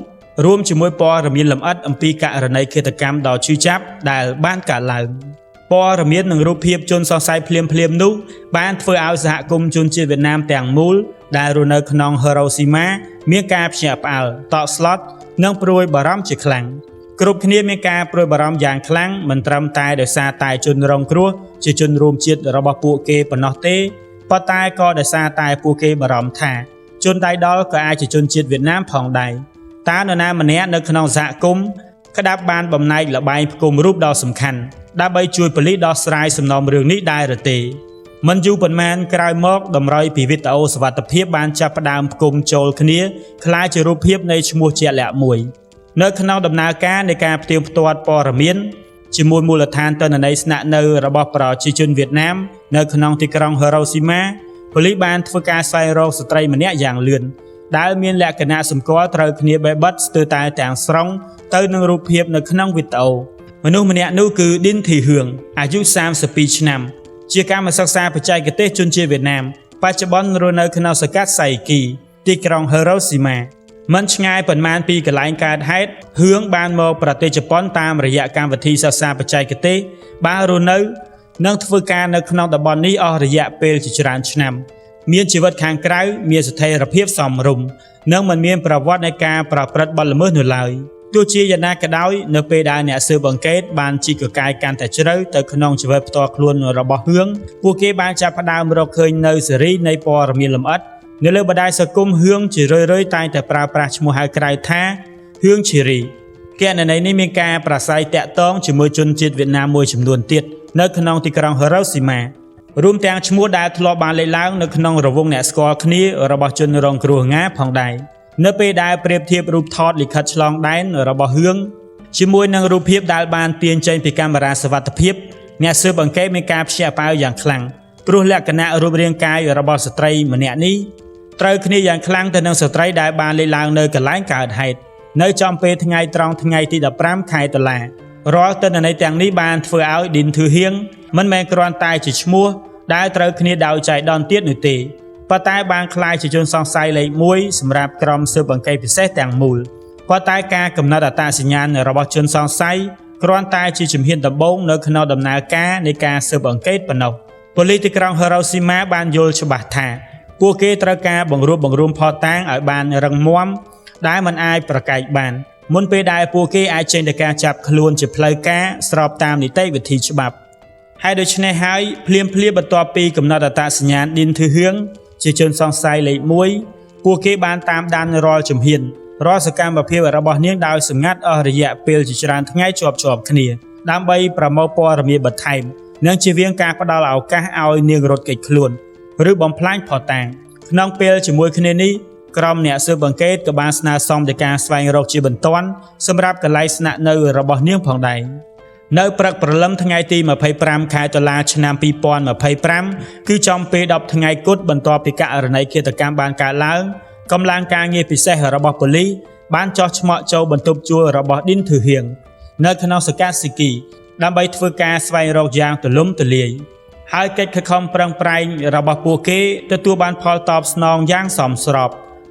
រួមជាមួយព័ត៌មានលម្អិតអំពីករណីឃាតកម្មដ៏ឈឺចាប់ដែលបានកើតឡើងព័ត៌មាននិងរូបភាពជនសង្ស័យភ្លាមនោះបានធ្វើឲ្យសហគមន៍ជនជាតិវៀតណាមទាំងមូលដែលរស់នៅក្នុង Hiroshima មានការភ្ញាក់ផ្អើលតក់ស្លុតនិងព្រួយបារម្ភជាខ្លាំងគ្រប់គ្នាមានការព្រួយបារម្ភយ៉ាងខ្លាំងមិនត្រឹមតែដោយសារតែជនរងគ្រោះជាជនរួមជាតិរបស់ពួកគេប៉ុណ្ណោះទេប៉ុន្តែក៏ដោយសារតែពួកគេបារម្ភថាជនដៃដល់ក៏អាចជាជនជាតិវៀតណាមផងដែរតើនរណាម្នាក់នៅក្នុងសហគមន៍ក្តាប់បានបំណែកលបែងផ្គុំរូបដ៏សំខាន់ដើម្បីជួយប៉ូលីសដោះស្រាយសំណុំរឿងនេះដែរឬទេមិនយូរប៉ុន្មានក្រោយមកតម្រុយពីវីដេអូសុវត្ថិភាពបានចាប់ផ្ដើមផ្គុំចូលគ្នាคล้ายជារូបភាពនៃឈ្មោះជាក់លាក់មួយនៅក្នុងដំណើរការនៃការផ្ទៀងផ្ទាត់ព័ត៌មានជាមួយមូលដ្ឋានទិន្នន័យស្នាក់នៅរបស់ប្រជាជនវៀតណាមនៅក្នុងទីក្រុង Hiroshima ប៉ូលីសបានធ្វើការស្វែងរកស្ត្រីម្នាក់យ៉ាងលឿន ដែលមានលក្ខណៈសម្គាល់ត្រូវគ្នាបែបបិទស្ទើរតែទាំងស្រុងទៅនឹងរូបភាពនៅក្នុងវីដេអូមនុស្សម្នាក់នោះគឺឌិនធីហឿងអាយុ32ឆ្នាំជាកម្មសិក្សាបច្ចេកទេសជនជាតិវៀតណាមបច្ចុប្បន្នរស់នៅក្នុងសង្កាត់សៃគីទីក្រុង Hiroshima មិនឆ្ងាយប៉ុន្មានពីកន្លែងកើតហេតុហឿងបានមកប្រទេសជប៉ុនតាមរយៈកម្មវិធីសិក្សាបច្ចេកទេសបានរស់នៅនិងធ្វើការនៅក្នុងតំបន់នេះអស់រយៈពេលជាច្រើនឆ្នាំមានជីវិតខាងក្រៅមានស្ថិរភាពសមរម្យនិងមិនមានប្រវត្តិនៃការប្រព្រឹត្តបទល្មើសនោះឡើយទោះជាយ៉ាងណាក៏ដោយនៅពេលដែលអ្នកស៊ើបអង្កេតបានជីកកាយកាន់តែជ្រៅទៅក្នុងជីវិតផ្ទាល់ខ្លួនរបស់ហឿងពួកគេបានចាប់ផ្ដើមរកឃើញនៅសេរីនៃព័ត៌មានលម្អិតនៅលើបណ្ដាញសង្គមហឿងជារឿយៗតែងតែប្រើប្រាស់ឈ្មោះហៅក្រៅថាហឿងឈីរីគណនីនេះមានការប្រាស្រ័យតាក់ទងជាមួយជនជាតិវៀតណាមមួយចំនួនទៀតនៅក្នុងទីក្រុង Hiroshima រួមទាំងឈ្មោះដែលធ្លាប់បានលេចឡើងនៅក្នុងរង្វង់អ្នកស្គាល់គ្នារបស់ជនរងគ្រោះងាផងដែរនៅពេលដែលប្រៀបធៀបរូបថតលិខិតឆ្លងដែនរបស់ហឿងជាមួយនឹងរូបភាពដែលបានទាញចេញពីកាមេរ៉ាសុវត្ថិភាពអ្នកស៊ើបអង្កេតមានការភ្ញាក់ផ្អើលយ៉ាងខ្លាំងព្រោះលក្ខណៈរូបរាងកាយរបស់ស្ត្រីម្នាក់នេះត្រូវគ្នាយ៉ាងខ្លាំងទៅនឹងស្ត្រីដែលបានលេចឡើងនៅកន្លែងកើតហេតុនៅចំពេលថ្ងៃត្រង់ថ្ងៃទី15ខែតុលារាល់ទិន្នន័យទាំងនេះបានធ្វើឲ្យឌិនធឺហៀងមិនមែនគ្រាន់តែជាឈ្មោះដែលត្រូវគ្នាដោយចៃដន្យទៀតនោះទេប៉ុន្តែបានក្លាយជាជនសង្ស័យលេខ1សម្រាប់ក្រុមស៊ើបអង្កេតពិសេសទាំងមូលប៉ុន្តែការកំណត់អត្តសញ្ញាណរបស់ជនសង្ស័យគ្រាន់តែជាជំហានដំបូងនៅក្នុងដំណើរការនៃការស៊ើបអង្កេតប៉ុណ្ណោះប៉ូលីសទីក្រុង Hiroshima បានយល់ច្បាស់ថាពួកគេត្រូវការបង្រួបបង្រួមភស្តុតាងឲ្យបានរឹងមាំដែលមិនអាចប្រកែកបានមុនពេលដែលពួកគេអាចចេញទៅការចាប់ខ្លួនជាផ្លូវការស្របតាមនីតិវិធីច្បាប់ហើយដូច្នេះហើយភ្លាមបន្ទាប់ពីកំណត់អត្តសញ្ញាណឌិនធឺហឿងជាជនសង្ស័យលេខ1ពួកគេបានតាមដានរាល់ជំហានរាល់សកម្មភាពរបស់នាងដោយសម្ងាត់អស់រយៈពេលជាច្រើនថ្ងៃជាប់គ្នាដើម្បីប្រមូលព័ត៌មានបន្ថែមនិងជៀសវាងការផ្ដល់ឱកាសឲ្យនាងរត់គេចខ្លួនឬបំផ្លាញភស្តុតាងក្នុងពេលជាមួយគ្នានេះក្រុមអ្នកស៊ើបអង្កេតក៏បានស្នើសុំទៅការស្វែងរកជាបន្ទាន់សម្រាប់កន្លែងស្នាក់នៅរបស់នាងផងដែរនៅព្រឹកព្រលឹមថ្ងៃទី25ខែតុលាឆ្នាំ2025គឺចំពេល10ថ្ងៃគត់បន្ទាប់ពីករណីឃាតកម្មបានកើតឡើងកម្លាំងការងារពិសេសរបស់ប៉ូលីសបានចោះឆ្មក់ចូលបន្ទប់ជួលរបស់ឌិនធឺហៀងនៅក្នុងសង្កាត់ស៊ីគីដើម្បីធ្វើការស្វែងរកយ៉ាងទូលំទូលាយហើយកិច្ចខិតខំប្រឹងប្រែងរបស់ពួកគេទទួលបានផលតបស្នងយ៉ាងសមស្រប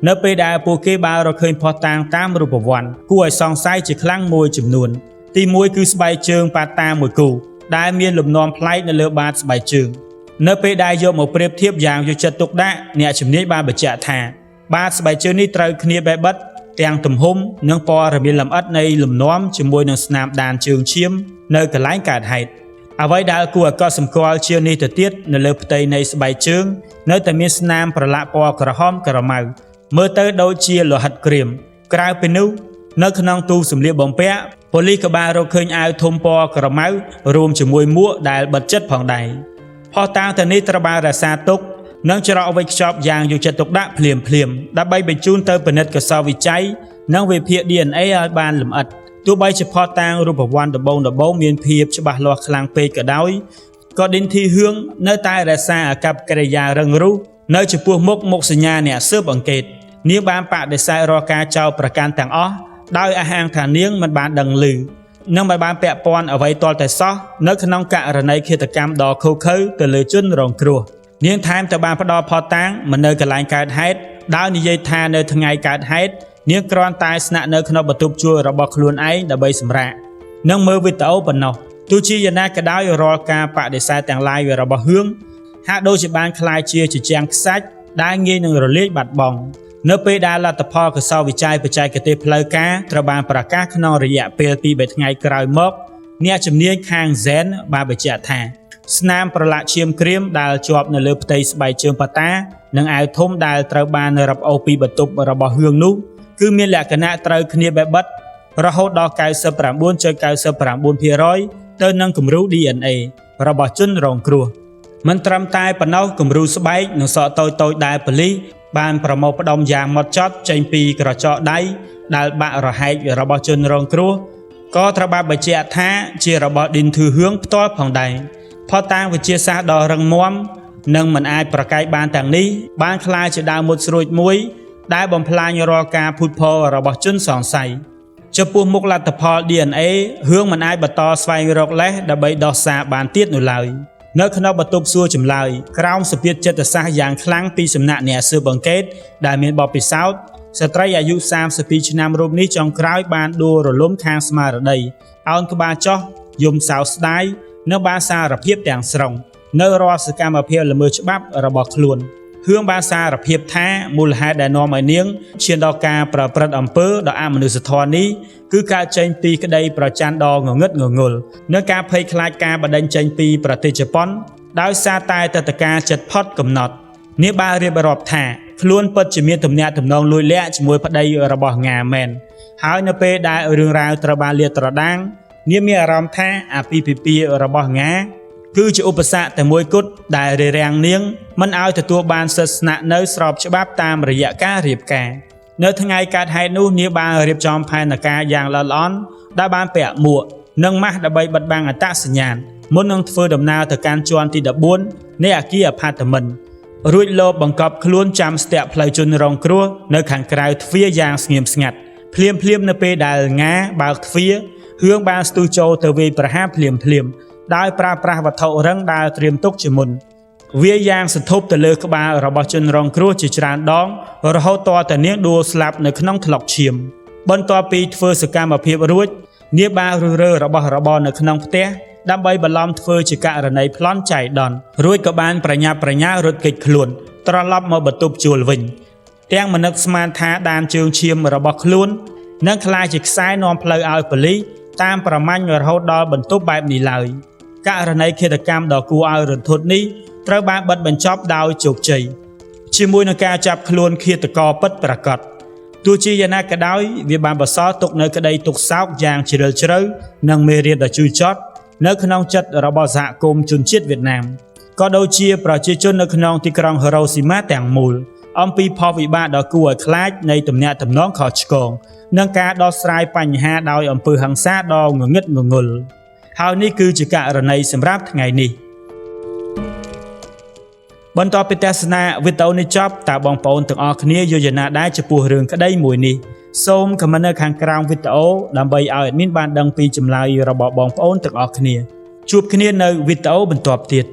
នៅពេលដែលពួកគេបានរកឃើញភស្តុតាងតាមរូបវ័ណ្ណគួរឲ្យសង្ស័យជាខ្លាំងមួយចំនួនទី1គឺស្បែកជើងប៉ាតាមួយគូដែលមានលំនាំប្លែកនៅលើបាតស្បែកជើងនៅពេលដែលយកមកប្រៀបធៀបយ៉ាងយកចិត្តទុកដាក់អ្នកជំនាញបានបញ្ជាក់ថាបាតស្បែកជើងនេះត្រូវគ្នាបែបបិទទាំងទំហំនិងព័ត៌មានលម្អិតនៃលំនាំជាមួយនឹងស្នាមដានជើងឈាមនៅកន្លែងកើតហេតុអ្វីដែលគួរឲ្យកត់សម្គាល់ជាងនេះទៅទៀតនៅលើផ្ទៃនៃស្បែកជើងនៅតែមានស្នាមប្រឡាក់ពណ៌ក្រហមក្រមៅមើលទៅដូចជាលោហិតក្រៀមក្រៅពីនោះនៅក្នុងទូសម្លៀកបំពាក់ប៉ូលីសក៏បានរកឃើញអាវធំពណ៌ក្រមៅរួមជាមួយមួកដែលបិទជិតផងដែរភស្តុតាងទាំងនេះត្រូវបានរក្សាទុកនិងច្រកវេចខ្ចប់យ៉ាងយកចិត្តទុកដាក់ភ្លាមដើម្បីបញ្ជូនទៅពិនិត្យកសោវិច័យនិងវិភាគ DNA ឲ្យបានលម្អិតទោះបីជាភស្តុតាងរូបវ័ណ្ណដំបូងមានភាពច្បាស់លាស់ខ្លាំងពេកក៏ដោយក៏ឌិនធីហឿងនៅតែរក្សាអាកប្បកិរិយារឹងរូសនៅចំពោះមុខសញ្ញាអ្នកស៊ើបអង្កេតនាងបានបដិសេធរាល់ការចោទប្រកាន់ទាំងអស់ដោយអះអាងថានាងមិនបានដឹងឮនិងមិនបានពាក់ព័ន្ធអ្វីទាល់តែសោះនៅក្នុងករណីឃាតកម្មដ៏ឃោរឃៅទៅលើជនរងគ្រោះនាងថែមទាំងបានផ្ដល់ភស្តុតាងមកនៅកន្លែងកើតហេតុដោយនិយាយថានៅថ្ងៃកើតហេតុនាងគ្រាន់តែស្នាក់នៅក្នុងបន្ទប់ជួលរបស់ខ្លួនឯងដើម្បីសម្រាកនិងមើលវីដេអូប៉ុណ្ណោះទោះជាយ៉ាងណាក៏ដោយរាល់ការបដិសេធទាំងឡាយរបស់ហឿងហាក់ដូចជាបានคล้ายជាជាងខ្សាច់ដែលងាយនឹងរលាយបាត់បង់នៅពេលដែលលទ្ធផលកសោវិច័យបច្ចេកទេសផ្លូវការត្រូវបានប្រកាសក្នុងរយៈពេល 2-3 ថ្ងៃក្រោយមកអ្នកជំនាញខាង Zen បានបញ្ជាក់ថាស្នាមប្រឡាក់ឈាមក្រៀមដែលជាប់នៅលើផ្ទៃស្បែកជើងប៉ាតានិងអាវធំដែលត្រូវបានរឹបអូសពីបន្ទប់របស់ហឿងនោះគឺមានលក្ខណៈត្រូវគ្នាបែបបិទរហូតដល់ 99.99% ទៅនឹងគំរូ DNA របស់ជនរងគ្រោះមិនត្រឹមតែប៉ុណ្ណោះគំរូស្បែកនិងសក់តូចៗដែលប៉ូលីសបានប្រមូលផ្ដុំយ៉ាងហ្មត់ចត់ចេញពីក្រចកដៃដែលបាក់រហែករបស់ជនរងគ្រោះក៏ត្រូវបានបញ្ជាក់ថាជារបស់ឌិនធឺហឿងផ្ទាល់ផងដែរភស្តុតាងវិទ្យាសាស្ត្រដ៏រឹងមាំនិងមិនអាចប្រកែកបានទាំងនេះបានក្លាយជាដាវមុតស្រួចមួយ ដែលបំផ្លាញរាល់ការភូតផលរបស់ជនសង្ស័យចំពោះមុខលទ្ធផល DNA រឿងមិនអាចបន្តស្វែងរកលេសដើម្បីដោះសារបានទៀតនោះឡើយនៅក្នុងបន្ទប់សួរចម្លើយក្រោមសម្ពាធចិត្តសាស្ត្រយ៉ាងខ្លាំងពីសំណាក់អ្នកស៊ើបអង្កេតដែលមានបទពិសោធន៍ស្ត្រីអាយុ32ឆ្នាំរូបនេះចុងក្រោយបានដួលរលំខាងស្មារតីអោនក្បាលចុះយំសោកស្ដាយនិងបានសារភាពទាំងស្រុងនៅរាល់សកម្មភាពល្មើសច្បាប់របស់ខ្លួនរឿងបានសារភាពថាមូលហេតុដែលនាំឲ្យនាងឈានដល់ការប្រព្រឹត្តអំពើដ៏អមនុស្សធម៌នេះគឺកើតចេញពីក្តីប្រច័ណ្ឌដ៏ងងឹតងងល់និងការភ័យខ្លាចការបដិញ្ញចេញពីប្រទេសជប៉ុនដោយសារតែទឹកតការចិត្តផុតកំណត់នាងបានរៀបរាប់ថាខ្លួនពិតជាមានទំនាក់ទំនងលួចលាក់ជាមួយប្តីរបស់ងាមែនហើយនៅពេលដែលរឿងរ៉ាវត្រូវបានលាតត្រដាងនាងមានអារម្មណ៍ថាអាពាហ៍ពិពាហ៍របស់ងាគឺជាឧបសគ្គតែមួយគត់ដែលរារាំងនាងមិនឲ្យទទួលបានសិទ្ធិស្នាក់នៅស្របច្បាប់តាមរយៈការរៀបការនៅថ្ងៃកើតហេតុនោះនាងបានរៀបចំផែនការយ៉ាងល្អិតល្អន់ដែលបានពាក់មួកនិងម៉ាស់ដើម្បីបិទបាំងអត្តសញ្ញាណមុននឹងធ្វើដំណើរទៅកាន់ជាន់ទី14នៃអគារអាផាតមិនរួចលបបង្កប់ខ្លួនចាំស្ទាក់ផ្លូវជនរងគ្រោះនៅខាងក្រៅទ្វារយ៉ាងស្ងៀមស្ងាត់ភ្លាមនៅពេលដែលងាបើកទ្វាររឿងបានស្ទុះចូលទៅវាយប្រហារភ្លាមដោយប្រើប្រាស់វត្ថុរឹងដែលត្រៀមទុកជាមុនវាយ៉ាងសន្ធប់ទៅលើក្បាលរបស់ជនរងគ្រោះជាច្រើនដងរហូតទាល់តែនាងដួលស្លាប់នៅក្នុងថ្លុកឈាមបន្ទាប់ពីធ្វើសកម្មភាពរួចនាងបានរើរបស់របរនៅក្នុងផ្ទះដើម្បីបន្លំធ្វើជាករណីប្លន់ចៃដន្យរួចក៏បានប្រញាប់ប្រញាល់រត់គេចខ្លួនត្រឡប់មកបន្ទប់ជួលវិញទាំងមនឹកស្មានថាដានជើងឈាមរបស់ខ្លួននឹងក្លាយជាខ្សែនាំផ្លូវឲ្យប៉ូលីសតាមប្រមាញ់រហូតដល់បន្ទប់បែបនេះឡើយករណីឃាតកម្មដ៏គួរឲ្យរន្ធត់នេះត្រូវបានបិទបញ្ចប់ដោយជោគជ័យជាមួយនឹងការចាប់ខ្លួនឃាតករពិតប្រាកដទោះជាយ៉ាងណាក៏ដោយវាបានបន្សល់ទុកនៅក្តីទុក្ខសោកយ៉ាងជ្រាលជ្រៅនិងមេរៀនដ៏ជូរចត់នៅក្នុងចិត្តរបស់សហគមន៍ជនជាតិវៀតណាមក៏ដូចជាប្រជាជននៅក្នុងទីក្រុងហីរ៉ូស៊ីម៉ាទាំងមូលអំពីផលវិបាកដ៏គួរឲ្យខ្លាចនៃទំនាក់ទំនងខុសឆ្គងនិងការដោះស្រាយបញ្ហាដោយអំពើហិង្សាដ៏ងងឹតងងល់ហើយនេះគឺជាករណីសម្រាប់ថ្ងៃនេះបន្ទាប់ពីទស្សនាវីដេអូនេះចប់តើបងប្អូនទាំងអស់គ្នាយល់យ៉ាងណាដែរចំពោះរឿងក្តីមួយនេះសូមខមមិននៅខាងក្រោមវីដេអូដើម្បីឲ្យadminបានដឹងពីចម្លើយរបស់បងប្អូនទាំងអស់គ្នាជួបគ្នានៅវីដេអូបន្ទាប់ទៀត